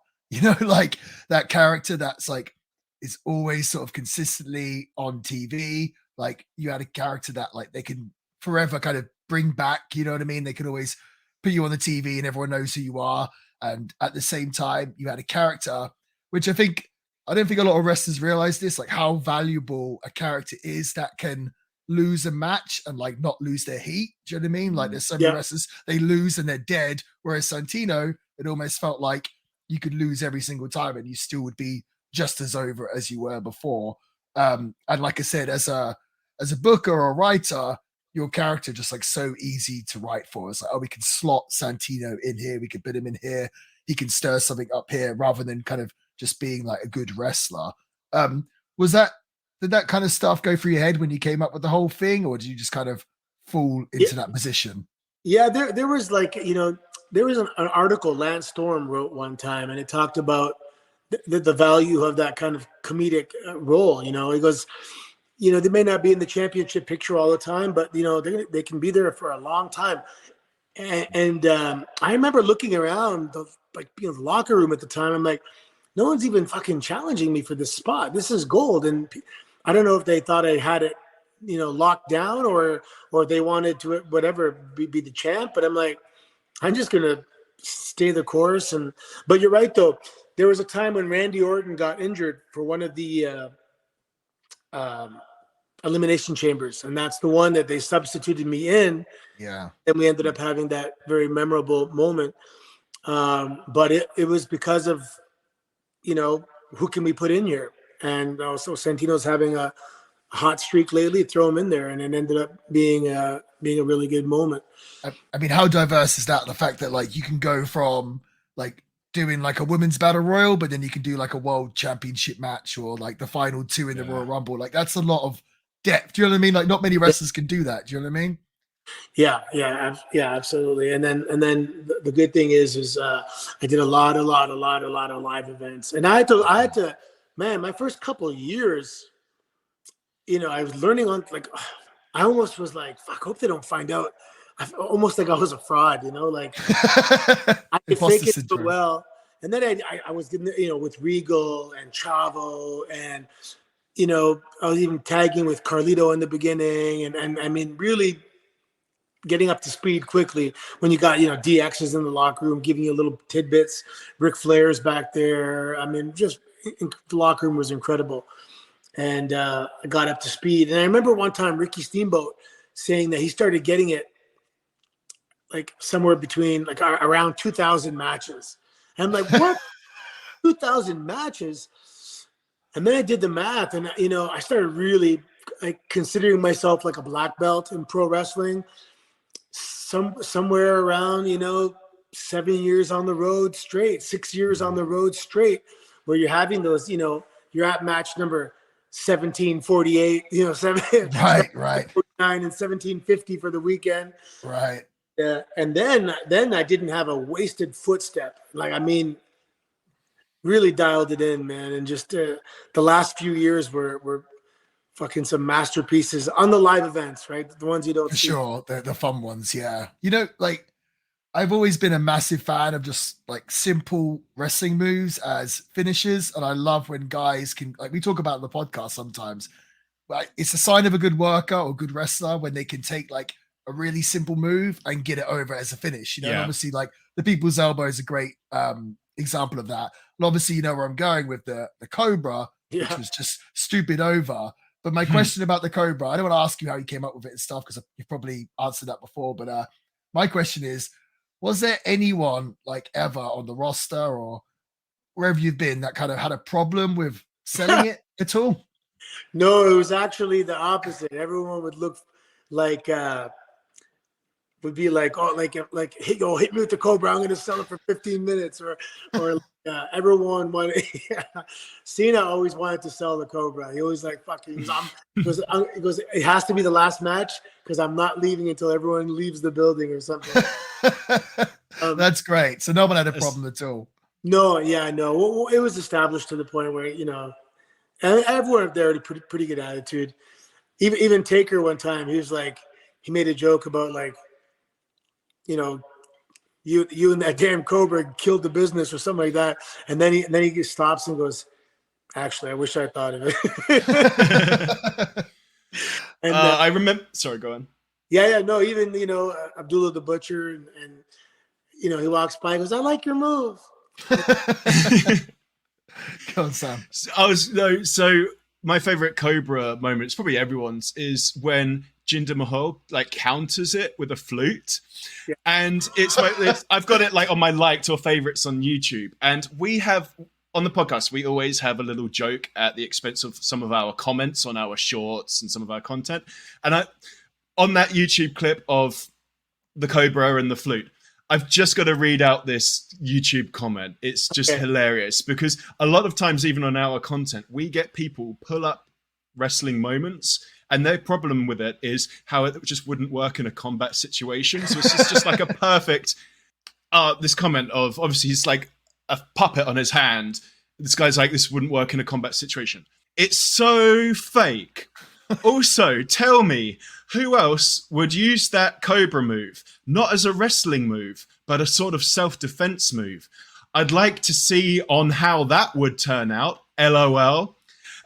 Speaker 2: Like that character that's like is always sort of consistently on TV. Like you had a character that like they can forever kind of bring back, you know what I mean? They can always put you on the TV and everyone knows who you are. And at the same time, you had a character, which I don't think a lot of wrestlers realize this, like how valuable a character is that can lose a match and like not lose their heat. Do you know what I mean? Like there's so many wrestlers, they lose and they're dead. Whereas Santino, it almost felt like you could lose every single time and you still would be just as over as you were before. And like I said, as a booker or a writer, your character just like so easy to write for. It's like, oh, we can slot Santino in here, we could put him in here, he can stir something up here, rather than kind of just being like a good wrestler. Did that kind of stuff go through your head when you came up with the whole thing, or did you just kind of fall into that position?
Speaker 3: Yeah, there was like, there was an article Lance Storm wrote one time, and it talked about the value of that kind of comedic role. He goes, they may not be in the championship picture all the time, but they can be there for a long time. And I remember looking around the locker room at the time. I'm like, no one's even fucking challenging me for this spot. This is gold. And I don't know if they thought I had it, locked down, or they wanted to whatever be the champ. But I'm like, I'm just gonna stay the course. But you're right though. There was a time when Randy Orton got injured for one of the elimination chambers, and that's the one that they substituted me in.
Speaker 2: Yeah.
Speaker 3: And we ended up having that very memorable moment. But it was because of, who can we put in here? And also Santino's having a hot streak lately, throw him in there. And it ended up being a really good moment.
Speaker 2: I mean, how diverse is that? The fact that like you can go from like doing like a women's battle royal, but then you can do like a world championship match or like the final two in the Royal Rumble. Like that's a lot of depth. Do you know what I mean? Like not many wrestlers can do that. Do you know what I mean?
Speaker 3: Yeah, absolutely. And then the good thing is I did a lot of live events, and I had to, man, my first couple of years, I was learning on like, I almost was like, fuck, hope they don't find out. Almost like I was a fraud, like I could fake it so well. And then I was getting, with Regal and Chavo, and I was even tagging with Carlito in the beginning, and I mean really getting up to speed quickly when you got, DX's in the locker room giving you little tidbits. Ric Flair's back there. I mean, just the locker room was incredible. And I got up to speed. And I remember one time Ricky Steamboat saying that he started getting it like somewhere between like around 2,000 matches. And I'm like, what? 2,000 matches? And then I did the math, and I started really like considering myself like a black belt in pro wrestling. Somewhere around 7 years on the road straight, 6 years on the road straight, where you're having those, you're at match number 1748,
Speaker 2: right
Speaker 3: 49 and 1750 for the weekend,
Speaker 2: right.
Speaker 3: And then I didn't have a wasted footstep. Like, I mean, really dialed it in, man. And just the last few years were fucking some masterpieces on the live events, right? The ones you don't
Speaker 2: For
Speaker 3: see.
Speaker 2: sure. The fun ones. Yeah. You know, like I've always been a massive fan of just like simple wrestling moves as finishes. And I love when guys can, like, we talk about in the podcast sometimes, like it's a sign of a good worker or good wrestler when they can take like a really simple move and get it over as a finish. You know, and obviously like the people's elbow is a great example of that. And obviously, you know where I'm going with the Cobra, which was just stupid over. But my question about the Cobra, I don't want to ask you how you came up with it and stuff because you've probably answered that before. But my question is, was there anyone like ever on the roster or wherever you've been that kind of had a problem with selling it at all?
Speaker 3: No, it was actually the opposite. Everyone would look like would be like, oh, like hit me with the Cobra. I'm going to sell it for 15 minutes, or everyone wanted. Cena always wanted to sell the Cobra. He always like fucking. He goes, it has to be the last match because I'm not leaving until everyone leaves the building or something.
Speaker 2: That's great. So no one had a problem at all.
Speaker 3: No, yeah, no. Well, it was established to the point where and everyone up there had a pretty good attitude. Even Taker one time, he was like, he made a joke about like, you and that damn Cobra killed the business or something like that. And then he stops and goes, actually, I wish I thought of it. And
Speaker 1: I remember. Sorry, go on.
Speaker 3: Yeah, no. Even Abdullah the Butcher, and he walks by, and goes, I like your move.
Speaker 2: Go on, Sam.
Speaker 1: So my favorite Cobra moment, it's probably everyone's, is when Jinder Mahal like counters it with a flute, and I've got it like on my liked or favorites on YouTube, and we have on the podcast we always have a little joke at the expense of some of our comments on our shorts and some of our content, and on that YouTube clip of the Cobra and the flute, I've just got to read out this YouTube comment. It's just hilarious because a lot of times, even on our content, we get people pull up wrestling moments, and their problem with it is how it just wouldn't work in a combat situation. So it's just like a perfect, this comment of, obviously he's like a puppet on his hand. This guy's like, this wouldn't work in a combat situation. It's so fake. Also, tell me, who else would use that Cobra move, not as a wrestling move, but a sort of self-defense move? I'd like to see on how that would turn out, LOL.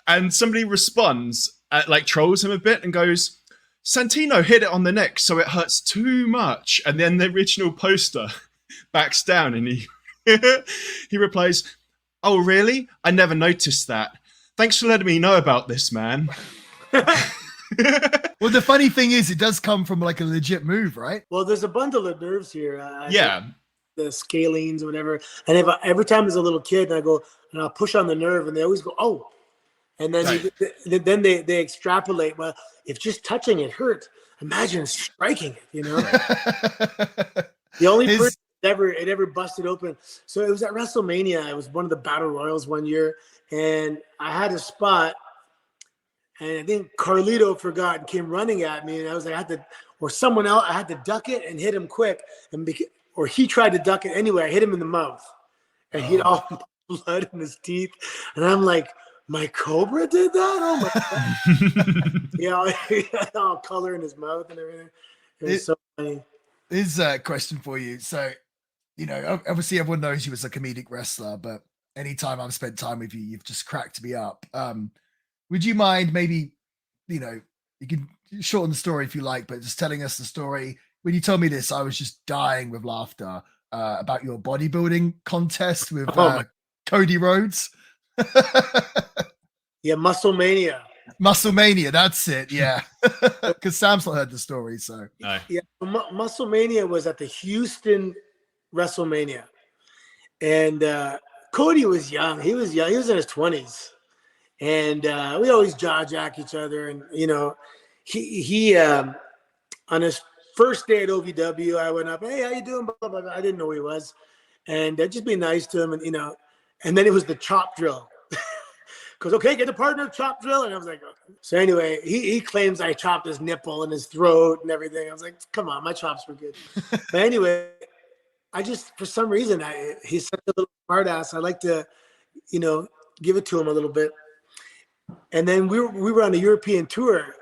Speaker 1: And somebody responds, like trolls him a bit and goes, Santino hit it on the neck, so it hurts too much. And then the original poster backs down and he replies, oh, really? I never noticed that. Thanks for letting me know about this, man.
Speaker 2: Well, the funny thing is, it does come from like a legit move, right?
Speaker 3: Well, there's a bundle of nerves here. The scalenes or whatever. And every time there's a little kid, and I go and I'll push on the nerve, and they always go, oh. And then then they extrapolate. Well, if just touching it hurt, imagine striking it. The only person it ever busted open. So it was at WrestleMania. It was one of the Battle Royals one year, and I had a spot. And I think Carlito forgot and came running at me, and I was like, someone else, I had to duck it and hit him quick, or he tried to duck it anyway. I hit him in the mouth, and he had all blood in his teeth, and I'm like, my Cobra did that? Oh my god! All color in his mouth and everything. It was so funny.
Speaker 2: Here's a question for you. So, obviously everyone knows you as a comedic wrestler, but anytime I've spent time with you, you've just cracked me up. Would you mind maybe, you can shorten the story if you like, but just telling us the story. When you told me this, I was just dying with laughter about your bodybuilding contest with Cody Rhodes.
Speaker 3: Yeah, Muscle Mania.
Speaker 2: Muscle Mania, that's it. Yeah, because Sam's not heard the story, so
Speaker 1: no.
Speaker 3: Yeah, Muscle Mania was at the Houston WrestleMania, and Cody was young. He was young. He was in his 20s. And we always jaw-jack each other. And, he on his first day at OVW, I went up, hey, how you doing? Blah, blah, blah. I didn't know who he was. And just be nice to him. And then it was the chop drill. Goes, okay, get the partner, chop drill. And I was like, okay. So anyway, he claims I chopped his nipple and his throat and everything. I was like, come on, my chops were good. But anyway, I just, for some reason, he's such a little smart ass. I like to you know, give it to him a little bit. And then we were on a European tour.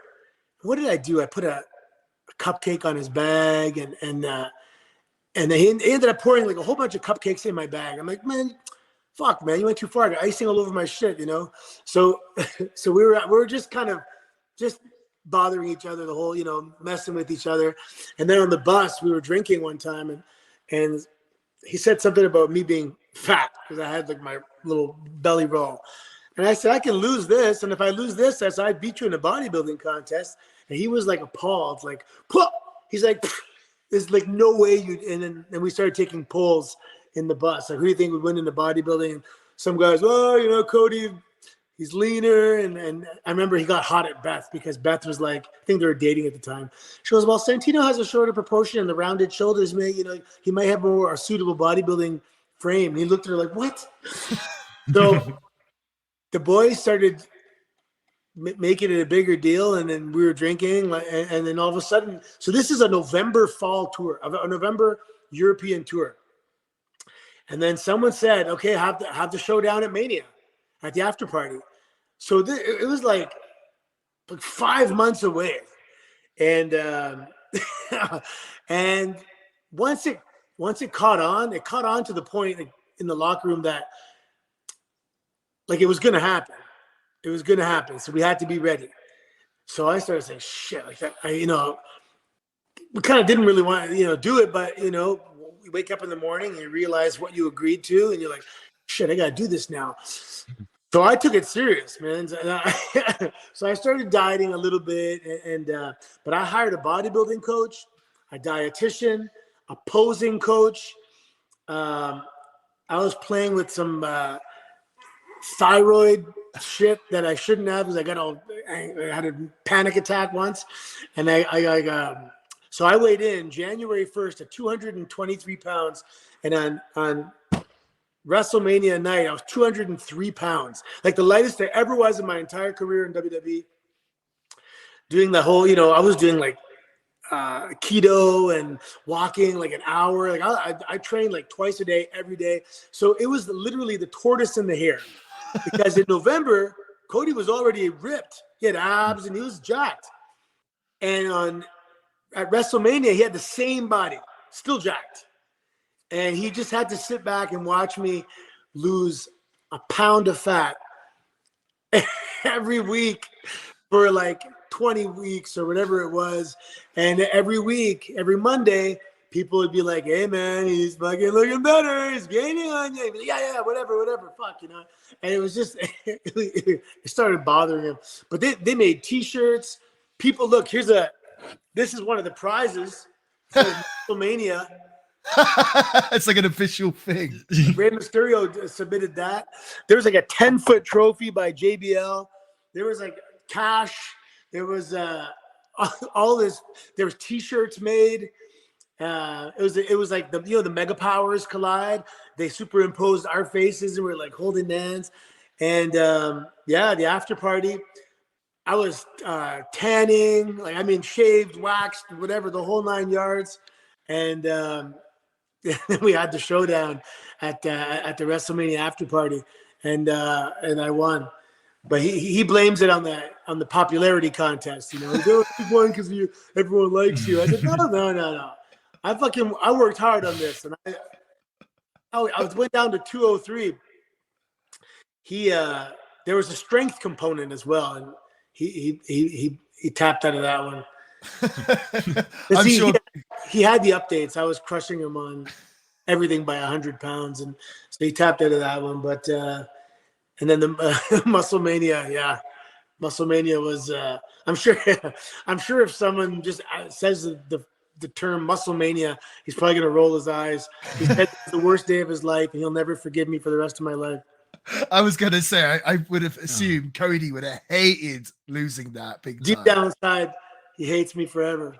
Speaker 3: What did I do? I put a cupcake on his bag, and then he ended up pouring like a whole bunch of cupcakes in my bag. I'm like, man, fuck, man, you went too far. I got icing all over my shit, you know. So so we were just kind of just bothering each other the whole, you know, messing with each other. And then on the bus, we were drinking one time, and he said something about me being fat because I had like my little belly roll. And I said, I can lose this. And if I lose this, I beat you in a bodybuilding contest. And he was like appalled, like, Pwah! He's like, there's like no way you. And then we started taking polls in the bus. Like, who do you think would win in the bodybuilding? And some guys, oh, you know, Cody, he's leaner. And I remember he got hot at Beth because Beth was like, I think they were dating at the time. She goes, well, Santino has a shorter proportion and the rounded shoulders. You know, he might have more a suitable bodybuilding frame. And he looked at her like, what? So the boys started making it a bigger deal, and then we were drinking, and then all of a sudden, so this is a November fall tour, a November European tour, and then someone said, okay, have the showdown at Mania, at the after party. So it was like 5 months away, and and once it caught on to the point in the locker room that like it was gonna happen. It was going to happen. So we had to be ready. So I started saying, shit, like that. You know, we kind of didn't really want to, you know, do it. But, you know, you wake up in the morning and you realize what you agreed to. And you're like, shit, I got to do this now. So I took it serious, man. So I started dieting a little bit. But I hired a bodybuilding coach, a dietitian, a posing coach. I was playing with some thyroid shit that I shouldn't have because I had a panic attack once, and so I weighed in January 1st at 223 pounds, and on WrestleMania night I was 203 pounds, like the lightest I ever was in my entire career in WWE. Doing the whole, you know, I was doing like keto and walking like an hour. Like I trained like twice a day, every day. So it was literally the tortoise and the hare. Because in November, Cody was already ripped. He had abs and he was jacked. And at WrestleMania, he had the same body, still jacked. And he just had to sit back and watch me lose a pound of fat every week for like 20 weeks or whatever it was. And every week, every Monday, people would be like, hey, man, he's fucking looking better. He's gaining on you. Like, yeah, whatever, fuck, you know. And it was just, it started bothering him. But they made T-shirts. People, look, this is one of the prizes for WrestleMania.
Speaker 2: It's like an official thing.
Speaker 3: Rey Mysterio submitted that. There was like a 10-foot trophy by JBL. There was like cash. There was all this. There was T-shirts made. It was like the Mega Powers collide. They superimposed our faces and we're like holding hands. And the after party, I was tanning, like I mean shaved, waxed, whatever, the whole 9 yards. And then we had the showdown at the WrestleMania after party, and I won. But he blames it on the popularity contest. You know, you won because everyone likes you. I said no. I worked hard on this, and I went down to 203. There was a strength component as well, and he tapped out of that one.
Speaker 2: I'm sure
Speaker 3: he had the updates. I was crushing him on everything by 100 pounds, and so he tapped out of that one. But and then the Muscle Mania was. I'm sure if someone just says the term Muscle Mania, he's probably gonna roll his eyes. He said it's the worst day of his life, and he'll never forgive me for the rest of my life.
Speaker 2: I was gonna say I would have assumed Cody would have hated losing that big time.
Speaker 3: Deep down inside, he hates me forever.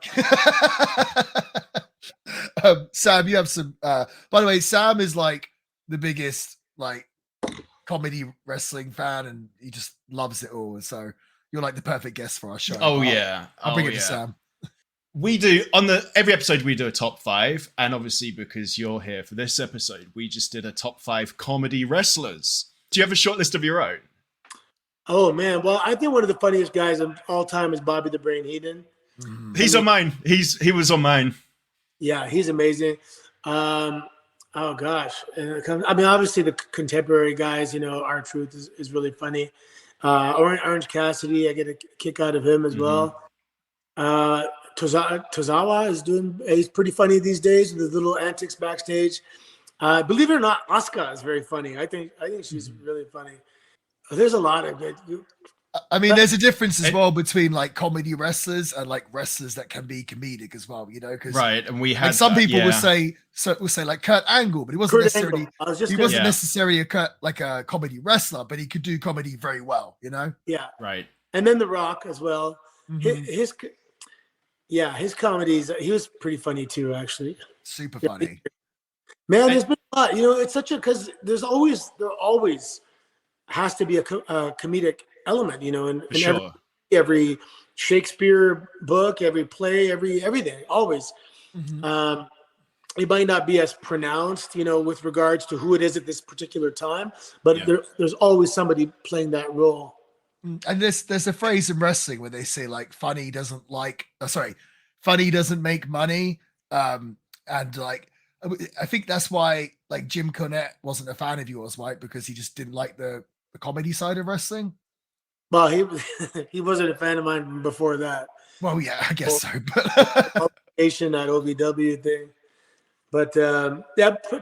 Speaker 2: Sam, you have some. By the way, Sam is like the biggest like comedy wrestling fan, and he just loves it all. So you're like the perfect guest for our show.
Speaker 1: Oh yeah,
Speaker 2: I'll bring it to Sam.
Speaker 1: We do every episode we do a top 5, and obviously because you're here for this episode, we just did a top 5 comedy wrestlers. Do you have a short list of your own?
Speaker 3: Oh man, well, I think one of the funniest guys of all time is Bobby the Brain Heenan.
Speaker 1: He's on mine. He was on mine.
Speaker 3: Yeah, he's amazing. Oh gosh, I mean, obviously the contemporary guys, R-Truth is really funny. Orange Cassidy, I get a kick out of him as well. Tozawa he's pretty funny these days with his little antics backstage. Believe it or not, Asuka is very funny. I think she's really funny. There's a lot of it.
Speaker 2: I mean, there's a difference as well between like comedy wrestlers and like wrestlers that can be comedic as well, because
Speaker 1: right. And we had
Speaker 2: like some people
Speaker 1: will
Speaker 2: say like Kurt Angle, but he wasn't necessarily necessarily a comedy wrestler, but he could do comedy very well,
Speaker 3: Yeah,
Speaker 1: right.
Speaker 3: And then The Rock as well. His comedies. He was pretty funny too, actually.
Speaker 2: Super funny.
Speaker 3: Man, there's been a lot. It's such because there always has to be a comedic element, in every Shakespeare book, every play, everything, always. It might not be as pronounced, with regards to who it is at this particular time, but there's always somebody playing that role.
Speaker 2: And there's a phrase in wrestling where they say like funny doesn't make money. And like, I think that's why like Jim Cornette wasn't a fan of yours, right? Because he just didn't like the comedy side of wrestling.
Speaker 3: Well, he wasn't a fan of mine before that.
Speaker 2: Well, yeah, I guess so. But
Speaker 3: that OVW thing, but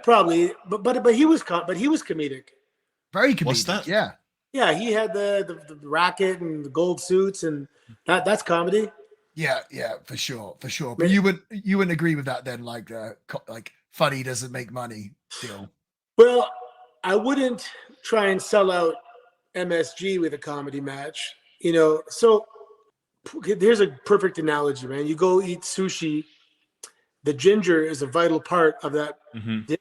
Speaker 3: probably. But he was comedic. Very comedic.
Speaker 2: What's that? Yeah.
Speaker 3: Yeah, he had the racket and the gold suits, and that's comedy.
Speaker 2: Yeah, for sure. But you wouldn't agree with that then, like funny doesn't make money deal.
Speaker 3: Well, I wouldn't try and sell out MSG with a comedy match, So here's a perfect analogy, man. You go eat sushi. The ginger is a vital part of that dish,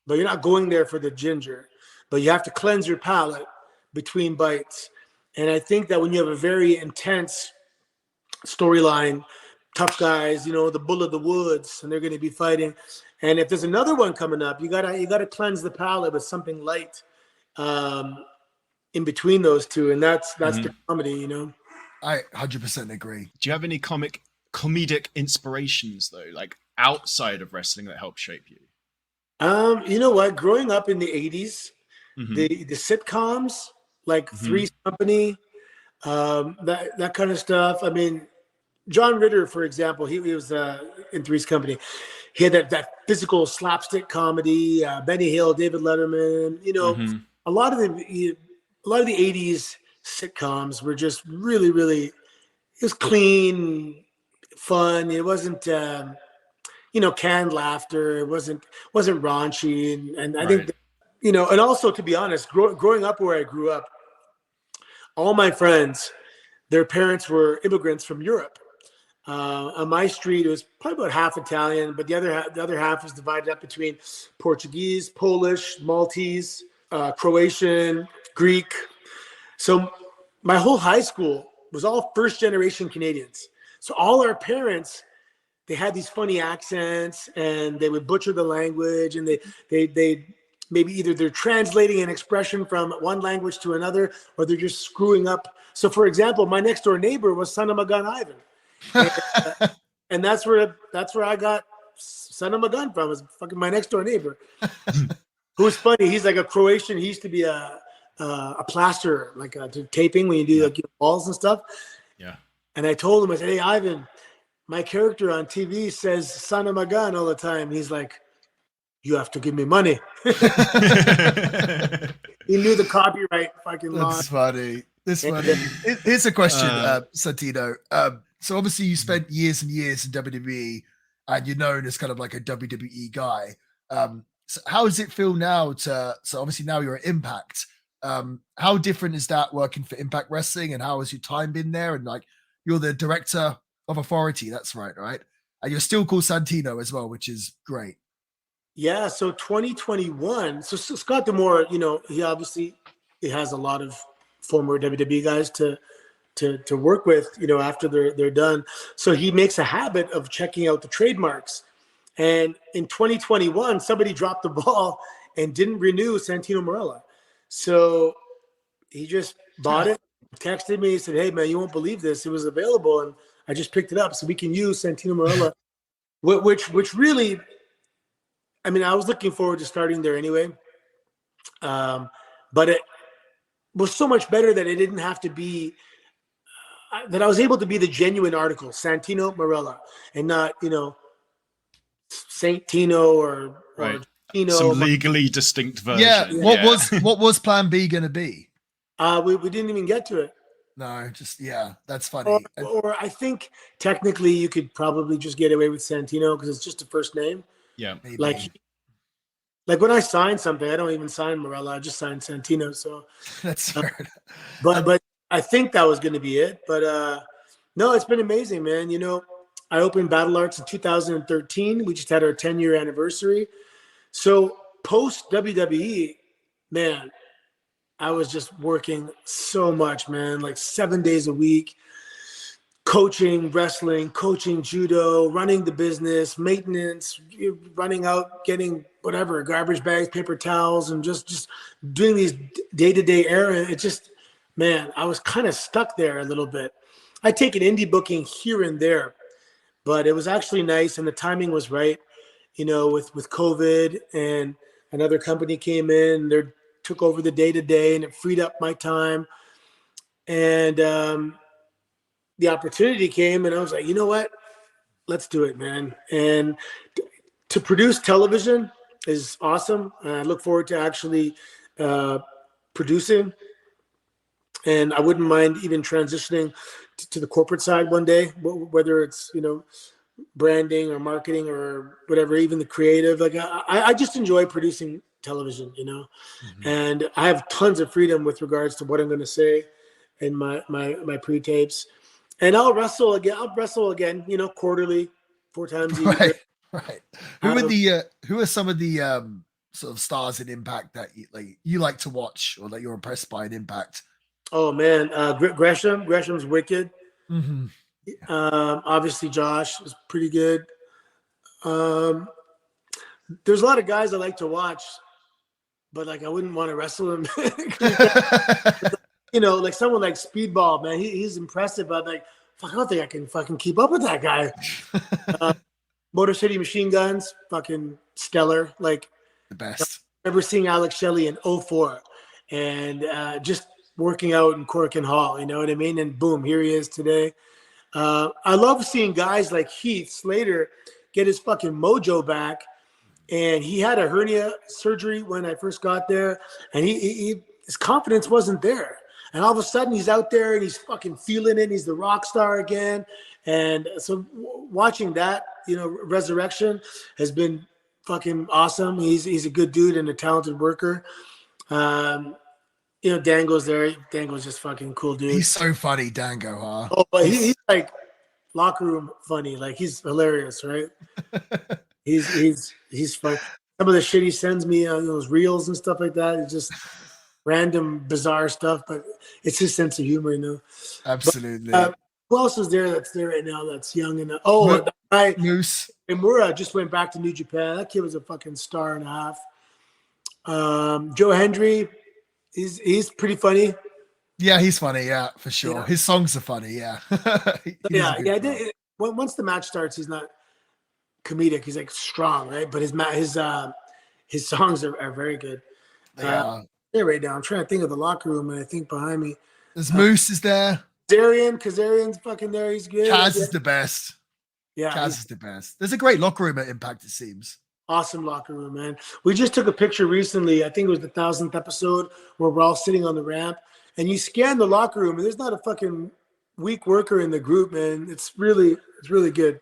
Speaker 3: but you're not going there for the ginger. But you have to cleanse your palate between bites. And I think that when you have a very intense storyline, tough guys, the bull of the woods, and they're going to be fighting. And if there's another one coming up, you gotta cleanse the palate with something light in between those two, and that's the comedy,
Speaker 2: I 100% agree.
Speaker 1: Do you have any comedic inspirations though, like outside of wrestling, that helped shape you?
Speaker 3: You know what? Growing up in the '80s, the sitcoms like Three's Company, that kind of stuff. I mean, John Ritter, for example, he was in Three's Company. He had that physical slapstick comedy. Benny Hill, David Letterman. A lot of the '80s sitcoms were just really, really. It was clean, fun. It wasn't, canned laughter. It wasn't raunchy, and I think, and also, to be honest, growing up where I grew up, all my friends, their parents were immigrants from Europe. On my street, it was probably about half Italian, but the other half was divided up between Portuguese, Polish, Maltese, Croatian, Greek. So my whole high school was all first-generation Canadians. So all our parents, they had these funny accents, and they would butcher the language, and they maybe either they're translating an expression from one language to another, or they're just screwing up. So, for example, my next door neighbor was Son of a Gun Ivan. And that's where I got Son of a Gun from, is fucking my next door neighbor. Who's funny. He's like a Croatian. He used to be a plasterer, like taping when you do like walls and stuff.
Speaker 1: Yeah.
Speaker 3: And I told him, I said, "Hey, Ivan, my character on TV says Son of a Gun all the time." He's like, "You have to give me money." He knew the copyright fucking law.
Speaker 2: That's funny. Here's a question, Santino. So obviously you spent years and years in WWE, and you're known as kind of like a WWE guy. So how does it feel now so obviously now you're at Impact. How different is that working for Impact Wrestling, and how has your time been there? And like, you're the director of authority. That's right? And you're still called Santino as well, which is great.
Speaker 3: Yeah. So 2021. So Scott D'Amore, he has a lot of former WWE guys to work with, after they're done. So he makes a habit of checking out the trademarks. And in 2021, somebody dropped the ball and didn't renew Santino Marella. So he just bought it, texted me, said, "Hey man, you won't believe this. It was available, and I just picked it up, so we can use Santino Marella." which really, I mean, I was looking forward to starting there anyway, but it was so much better that it didn't have to be that I was able to be the genuine article, Santino Marella, and not Saint Tino or
Speaker 1: Right.
Speaker 3: Tino.
Speaker 1: Some legally distinct version.
Speaker 2: Yeah. What was Plan B going to be?
Speaker 3: We didn't even get to it.
Speaker 2: No, just that's funny.
Speaker 3: Or I think technically you could probably just get away with Santino because it's just a first name.
Speaker 1: Yeah.
Speaker 2: Maybe.
Speaker 3: Like when I sign something, I don't even sign Marella. I just sign Santino. So
Speaker 2: that's fair.
Speaker 3: But I think that was going to be it. But no, it's been amazing, man. I opened Battle Arts in 2013. We just had our 10-year anniversary. So post WWE, man, I was just working so much, man, like 7 days a week, coaching wrestling, coaching judo, running the business, maintenance, running out, getting whatever, garbage bags, paper towels, and just doing these day-to-day errands. It just, man, I was kind of stuck there a little bit. I take an indie booking here and there, but it was actually nice, and the timing was right, with COVID, and another company came in, they took over the day-to-day, and it freed up my time. And the opportunity came, and I was like, you know what? Let's do it, man. And to produce television is awesome. I look forward to actually producing. And I wouldn't mind even transitioning to the corporate side one day, whether it's, branding or marketing or whatever, even the creative. Like I just enjoy producing television,
Speaker 2: Mm-hmm.
Speaker 3: and I have tons of freedom with regards to what I'm going to say in my pre-tapes. And I'll wrestle again, quarterly, 4 times a year.
Speaker 2: Right. Who are some of the sort of stars in Impact that you like to watch or that you're impressed by in Impact?
Speaker 3: Oh man, Gresham's wicked.
Speaker 2: Mm-hmm.
Speaker 3: Obviously Josh is pretty good. There's a lot of guys I like to watch, but like I wouldn't want to wrestle them. Like someone like Speedball, man, he's impressive, but like, fuck, I don't think I can fucking keep up with that guy. Motor City Machine Guns, fucking stellar. Like
Speaker 2: the best.
Speaker 3: I remember seeing Alex Shelley in 2004 and just working out in Cork and Hall, you know what I mean? And boom, here he is today. I love seeing guys like Heath Slater get his fucking mojo back. And he had a hernia surgery when I first got there, and his confidence wasn't there. And all of a sudden he's out there and he's fucking feeling it. He's the rock star again. And so watching that, resurrection has been fucking awesome. He's a good dude and a talented worker. Dango's there. Dango's just fucking cool dude.
Speaker 2: He's so funny, Dango, huh?
Speaker 3: Oh, but he's like locker room funny. Like he's hilarious, right? He's fun. Some of the shit he sends me on those reels and stuff like that. It's just random, bizarre stuff, but it's his sense of humor,
Speaker 2: Absolutely.
Speaker 3: But, who else is there that's there right now that's young and the guy
Speaker 2: Moose
Speaker 3: Imura just went back to New Japan. That kid was a fucking star and a half. Joe Hendry, he's pretty funny.
Speaker 2: Yeah, he's funny. Yeah, for sure. Yeah. His songs are funny. Yeah.
Speaker 3: Once the match starts, he's not comedic. He's like strong, right? But his songs are very good. They're right now. I'm trying to think of the locker room, and I think behind me,
Speaker 2: there's Moose is there.
Speaker 3: Kazarian's fucking there. He's good.
Speaker 2: Kaz is the best.
Speaker 3: Yeah,
Speaker 2: Kaz is the best. There's a great locker room at Impact, it seems.
Speaker 3: Awesome locker room, man. We just took a picture recently. I think it was the 1000th episode where we're all sitting on the ramp, and you scan the locker room, and there's not a fucking weak worker in the group, man. It's really good.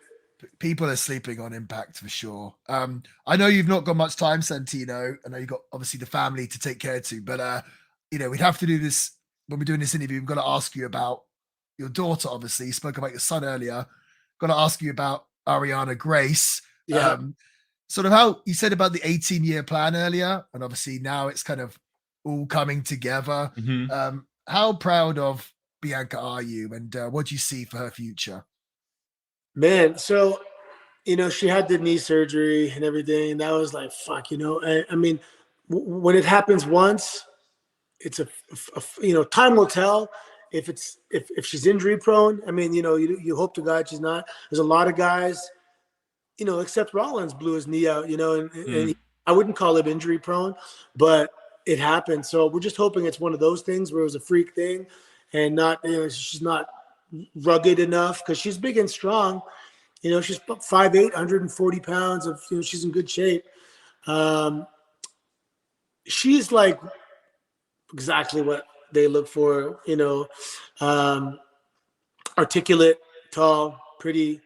Speaker 2: People are sleeping on Impact for sure. I know you've not got much time, Santino. I know you've got obviously the family to take care to, but we'd have to do this when we're doing this interview. We've got to ask you about your daughter. Obviously, you spoke about your son earlier. Got to ask you about Ariana Grace.
Speaker 3: Yeah.
Speaker 2: Sort of how you said about the 18-year plan earlier, and obviously now it's kind of all coming together.
Speaker 1: Mm-hmm.
Speaker 2: How proud of Bianca are you, and what do you see for her future?
Speaker 3: Man, so, she had the knee surgery and everything. And that was like, fuck, I mean, when it happens once, it's time will tell if she's injury prone. I mean, you hope to God she's not. There's a lot of guys, except Rollins blew his knee out, and I wouldn't call him injury prone, but it happened. So we're just hoping it's one of those things where it was a freak thing and not, she's not rugged enough, because she's big and strong. She's 5'8", 140 pounds of, she's in good shape. She's like exactly what they look for, articulate, tall, pretty.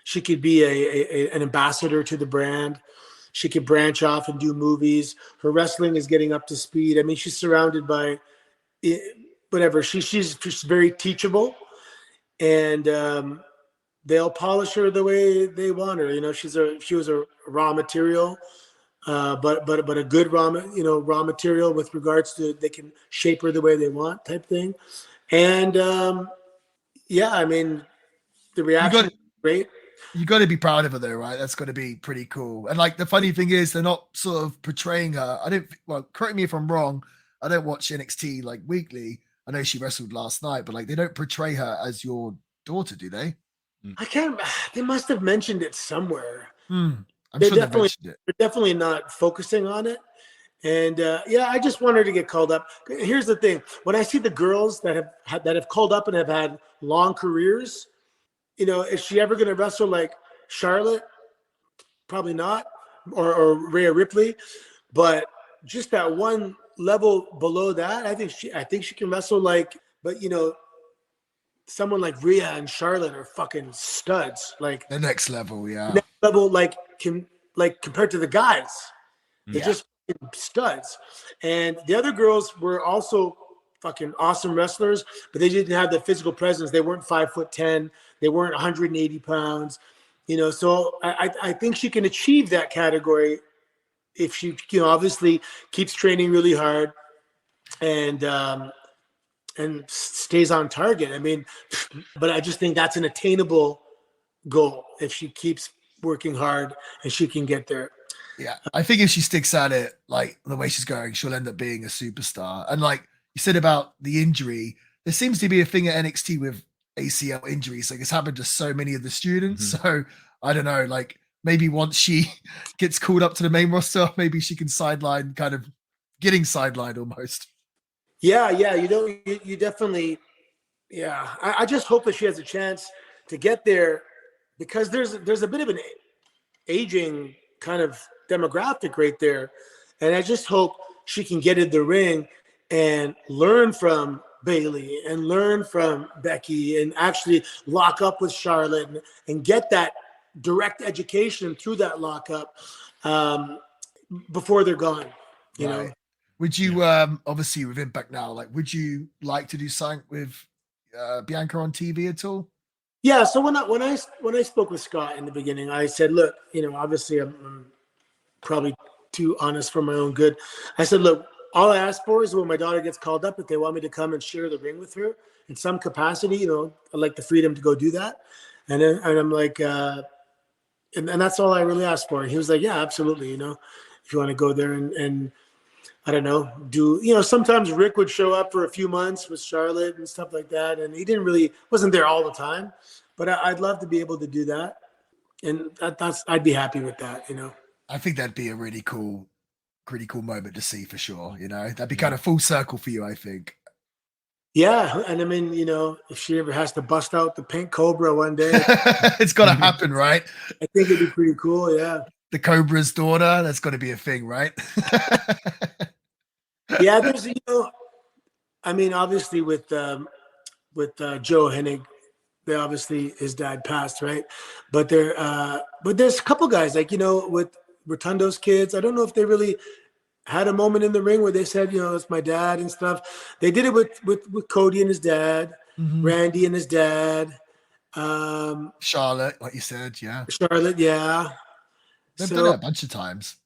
Speaker 3: She could be an ambassador to the brand. She could branch off and do movies. Her wrestling is getting up to speed. I mean, she's surrounded by whatever. She's just very teachable, and they'll polish her the way they want her. She was a raw material, but a good raw material with regards to they can shape her the way they want, type thing. And I mean, the reaction is great.
Speaker 2: You got to be proud of her, though, right? That's got to be pretty cool. And like the funny thing is, they're not sort of portraying her. Correct me if I'm wrong. I don't watch NXT like weekly. I know she wrestled last night, but like they don't portray her as your daughter, do they?
Speaker 3: I can't. They must have mentioned it somewhere.
Speaker 2: I'm sure they mentioned it.
Speaker 3: They're definitely not focusing on it. And I just want her to get called up. Here's the thing: when I see the girls that have called up and have had long careers, is she ever going to wrestle like Charlotte? Probably not, or Rhea Ripley. But just that one level below that, I think she can wrestle like. But someone like Rhea and Charlotte are fucking studs. Like
Speaker 2: the next level, yeah.
Speaker 3: Next level, compared to the guys, they're just studs. And the other girls were also fucking awesome wrestlers, but they didn't have the physical presence. They weren't 5'10". They weren't 180 pounds. So I think she can achieve that category if she, obviously keeps training really hard and stays on target. I mean, but I just think that's an attainable goal if she keeps working hard and she can get there.
Speaker 2: Yeah, I think if she sticks at it, like the way she's going, she'll end up being a superstar. And like you said about the injury, there seems to be a thing at NXT with ACL injuries. Like it's happened to so many of the students. So I don't know, like maybe once she gets called up to the main roster, maybe she can kind of getting sidelined almost.
Speaker 3: Yeah, you definitely, I just hope that she has a chance to get there, because there's a bit of an aging kind of demographic right there. And I just hope she can get in the ring and learn from Bailey and learn from Becky and actually lock up with Charlotte and get that direct education through that lockup before they're gone, you know?
Speaker 2: Would you, obviously with Impact now, like, would you like to do something with Bianca on TV at all?
Speaker 3: Yeah. So when I spoke with Scott in the beginning, I said, look, obviously I'm probably too honest for my own good. I said, look, all I ask for is when my daughter gets called up, if they want me to come and share the ring with her in some capacity, I'd like the freedom to go do that. And I'm like, and that's all I really asked for. And he was like, yeah, absolutely. If you want to go there and I don't know, sometimes Rick would show up for a few months with Charlotte and stuff like that. And he wasn't there all the time, but I'd love to be able to do that. And I'd be happy with that,
Speaker 2: I think that'd be a really cool moment to see for sure. That'd be kind of full circle for you, I think.
Speaker 3: Yeah. And I mean, if she ever has to bust out the pink Cobra one day,
Speaker 2: it's got to happen, right?
Speaker 3: I think it'd be pretty cool. Yeah.
Speaker 2: The Cobra's daughter, that's got to be a thing, right?
Speaker 3: Yeah. There's, I mean, obviously with Joe Hennig, they obviously his dad passed, right? But there's a couple guys like, with Rotundo's kids. I don't know if they really had a moment in the ring where they said, it's my dad and stuff. They did it with Cody and his dad, Randy and his dad.
Speaker 2: Charlotte, like you said, yeah.
Speaker 3: Charlotte, yeah.
Speaker 2: They've done it a bunch of times.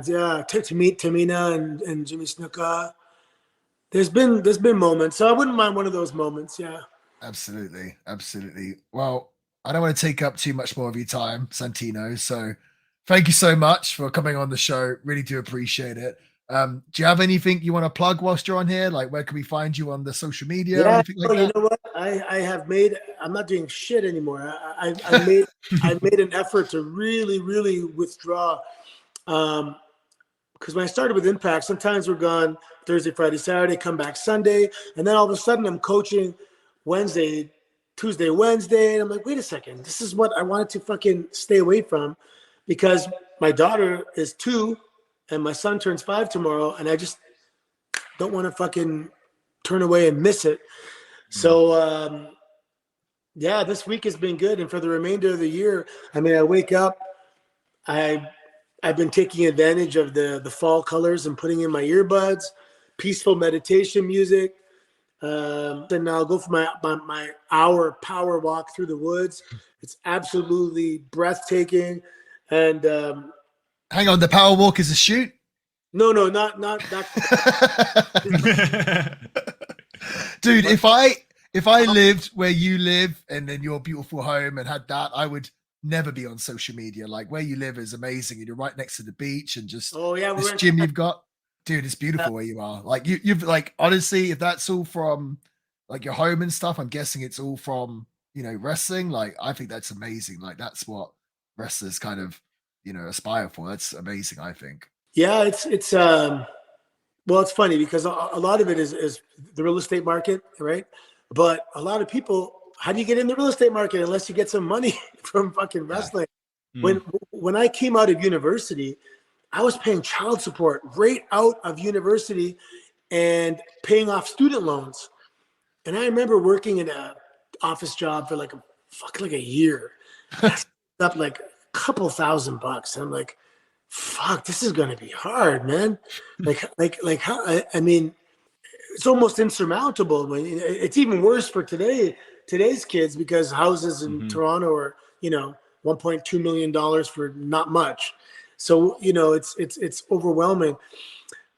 Speaker 3: Yeah. To meet Tamina and Jimmy Snuka. There's been moments. So I wouldn't mind one of those moments, yeah.
Speaker 2: Absolutely. Well, I don't want to take up too much more of your time, Santino. So thank you so much for coming on the show. Really do appreciate it. Do you have anything you want to plug whilst you're on here? Like, where can we find you on the social media or
Speaker 3: Yeah,
Speaker 2: anything like
Speaker 3: you
Speaker 2: that?
Speaker 3: know what? I have made. I'm not doing shit anymore. I made an effort to really, really withdraw. Because when I started with Impact, sometimes we're gone Thursday, Friday, Saturday, come back Sunday, and then all of a sudden I'm coaching Wednesday, Tuesday, Wednesday, and I'm like, wait a second, this is what I wanted to fucking stay away from, because my daughter is 2, and my son turns 5 tomorrow, and I just don't want to fucking turn away and miss it. So yeah, this week has been good, and for the remainder of the year, I mean, I wake up, I've been taking advantage of the fall colors and putting in my earbuds, peaceful meditation music. Then I'll go for my hour power walk through the woods. It's absolutely breathtaking. And
Speaker 2: Hang on, the power walk is a shoot.
Speaker 3: no, not that.
Speaker 2: Dude, if I lived where you live and in your beautiful home and had that, I would never be on social media. Like, where you live is amazing, and you're right next to the beach, and just
Speaker 3: Oh yeah,
Speaker 2: this gym you've got, dude, it's beautiful where you are. Like, you've like, honestly, if that's all from like your home and stuff, I'm guessing it's all from, wrestling. Like, I think that's amazing. Like, that's what wrestlers kind of, aspire for. That's amazing, I think.
Speaker 3: Yeah, it's well, it's funny because a lot of it is the real estate market, right? But a lot of people, how do you get in the real estate market unless you get some money from fucking wrestling?
Speaker 1: Mm.
Speaker 3: When I came out of university, I was paying child support right out of university and paying off student loans. And I remember working in a office job for like a year, up like a couple $1,000. And I'm like, fuck, this is gonna be hard, man. Like how? I mean, it's almost insurmountable. I mean, it's even worse for today's kids, because houses in Toronto are, $1.2 million for not much. So it's overwhelming.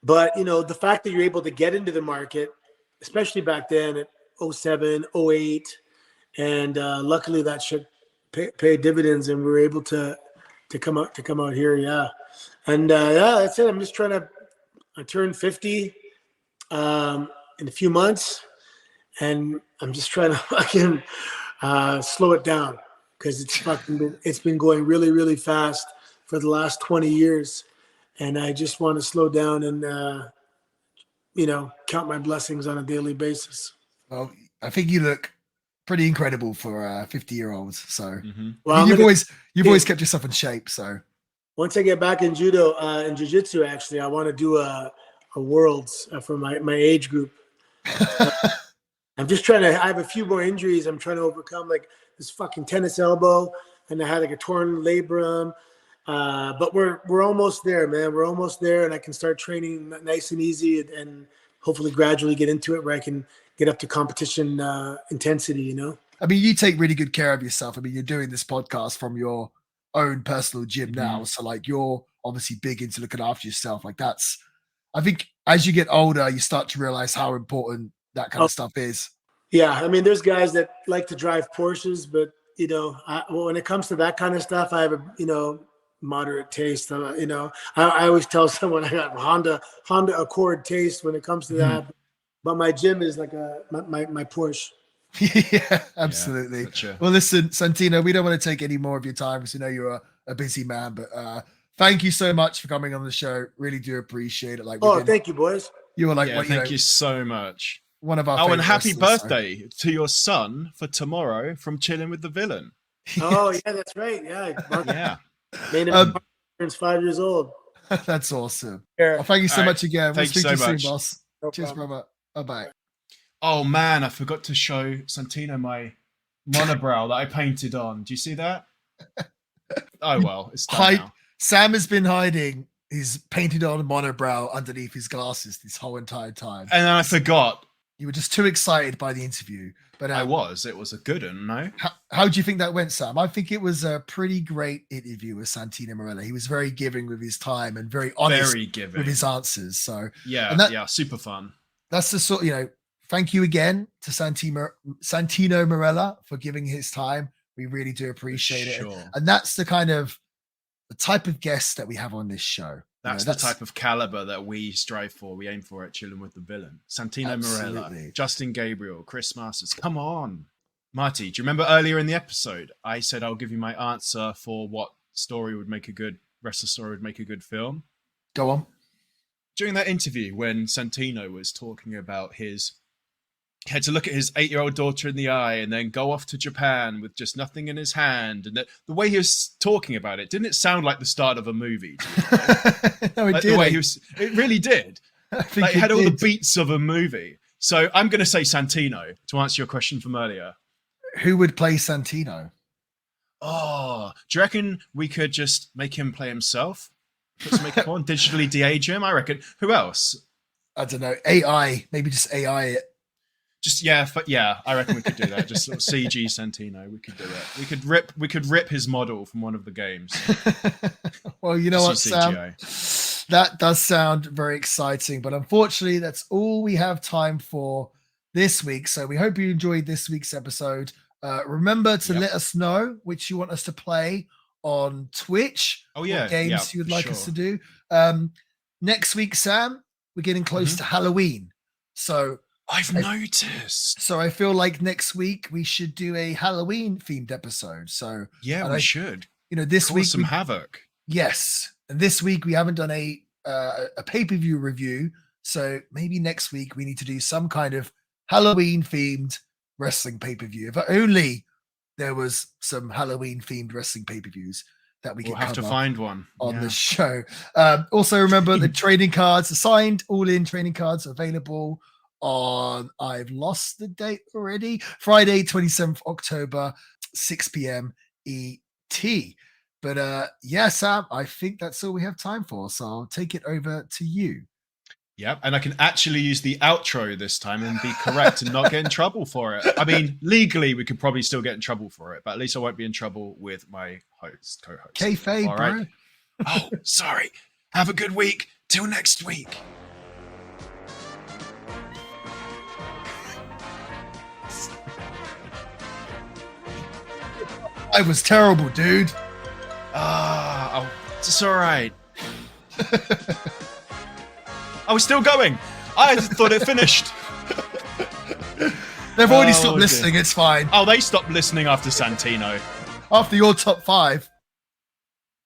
Speaker 3: But the fact that you're able to get into the market, especially back then at 07, 08, and luckily that shit paid dividends, and we were able to come out here. Yeah. And yeah, that's it. I'm just I turned 50 in a few months, and I'm just trying to fucking slow it down, because it's been going really, really fast for the last 20 years. And I just want to slow down and, count my blessings on a daily basis.
Speaker 2: Well, I think you look pretty incredible for 50-year-olds. So
Speaker 3: Well,
Speaker 2: you've always kept yourself in shape. So
Speaker 3: once I get back in judo and jiu-jitsu, actually, I want to do a worlds for my age group. I'm just trying to. I have a few more injuries I'm trying to overcome, like this fucking tennis elbow, and I had like a torn labrum. But we're almost there, man. We're almost there, and I can start training nice and easy, and hopefully gradually get into it where I can get up to competition intensity.
Speaker 2: I mean, you take really good care of yourself. I mean, you're doing this podcast from your own personal gym now, so like you're obviously big into looking after yourself. Like I think as you get older, you start to realize how important that kind of stuff is.
Speaker 3: Yeah, I mean, there's guys that like to drive Porsches, but when it comes to that kind of stuff, I have a moderate taste. I always tell someone I got Honda Accord taste when it comes to that. But my gym is like my Porsche.
Speaker 2: Yeah, absolutely. Yeah, well, listen, Santino, we don't want to take any more of your time because you're a busy man, but thank you so much for coming on the show. Really do appreciate it. Like,
Speaker 3: thank you, boys.
Speaker 2: You were like,
Speaker 1: thank you so much.
Speaker 2: One of our
Speaker 1: and happy birthday to your son for tomorrow from Chilling with the Villain.
Speaker 3: Oh yeah, that's right. Yeah,
Speaker 1: yeah.
Speaker 3: Turns 5 years old.
Speaker 2: That's awesome. Well, thank you so much again. We'll speak to you soon, boss.
Speaker 3: No
Speaker 2: Cheers,
Speaker 3: problem.
Speaker 2: brother. Bye-bye.
Speaker 1: Oh man, I forgot to show Santino my monobrow that I painted on. Do you see that? Oh well, it's done now.
Speaker 2: Sam has been hiding his painted on monobrow underneath his glasses this whole entire time.
Speaker 1: And then I forgot.
Speaker 2: You were just too excited by the interview. But
Speaker 1: I was. It was a good one, no?
Speaker 2: How do you think that went, Sam? I think it was a pretty great interview with Santino Marella. He was very giving with his time and very honest with his answers. So
Speaker 1: yeah, super fun.
Speaker 2: That's the sort, thank you again to Santino Marella for giving his time. We really do appreciate it. And that's the type of guests that we have on this show.
Speaker 1: That's the type of caliber that we strive for. We aim for at Chilling with the Villain. Santino Marella, Justin Gabriel, Chris Masters. Come on. Marty, do you remember earlier in the episode, I said I'll give you my answer for what story would make a good wrestler story would make a good film?
Speaker 2: Go on.
Speaker 1: During that interview, when Santino was talking about he had to look at his 8-year-old daughter in the eye and then go off to Japan with just nothing in his hand. And the way he was talking about it, didn't it sound like the start of a movie?
Speaker 2: No, it
Speaker 1: like
Speaker 2: did.
Speaker 1: The way it really did. It had all the beats of a movie. So I'm going to say Santino to answer your question from earlier.
Speaker 2: Who would play Santino?
Speaker 1: Oh, do you reckon we could just make him play himself? Put some makeup on, digitally de-age him? I reckon. Who else?
Speaker 2: I don't know. AI. Maybe just AI it.
Speaker 1: Just I reckon we could do that. Just sort of CG Santino. We could do it. We could rip his model from one of the games.
Speaker 2: Well, you know what,
Speaker 1: CGI.
Speaker 2: Sam? That does sound very exciting, but unfortunately, that's all we have time for this week. So we hope you enjoyed this week's episode. Remember to let us know which you want us to play on Twitch.
Speaker 1: Oh yeah,
Speaker 2: what games you would like us to do. Next week, Sam, we're getting close to Halloween, so.
Speaker 1: I've noticed.
Speaker 2: So I feel like next week we should do a Halloween themed episode. So
Speaker 1: yeah, we should.
Speaker 2: This
Speaker 1: Cause
Speaker 2: week
Speaker 1: some havoc.
Speaker 2: Yes, and this week we haven't done a pay-per-view review. So maybe next week we need to do some kind of Halloween themed wrestling pay-per-view. If only there was some Halloween themed wrestling pay-per-views that we
Speaker 1: we'll
Speaker 2: can
Speaker 1: have to find one
Speaker 2: on the show. Also remember the trading cards, the signed all-in trading cards available on, I've lost the date already, Friday 27th October, 6 p.m. ET. But Sam, I think that's all we have time for, so I'll take it over to you.
Speaker 1: Yep, and I can actually use the outro this time and be correct and not get in trouble for it. I mean, legally we could probably still get in trouble for it, but at least I won't be in trouble with my co-host.
Speaker 2: Kayfabe,
Speaker 1: all right? Oh, sorry. Have a good week. Till next week.
Speaker 2: I was terrible, dude.
Speaker 1: It's all right. I was still going. I thought it finished.
Speaker 2: They've already stopped listening. It's fine.
Speaker 1: Oh, they stopped listening after Santino.
Speaker 2: After your top 5.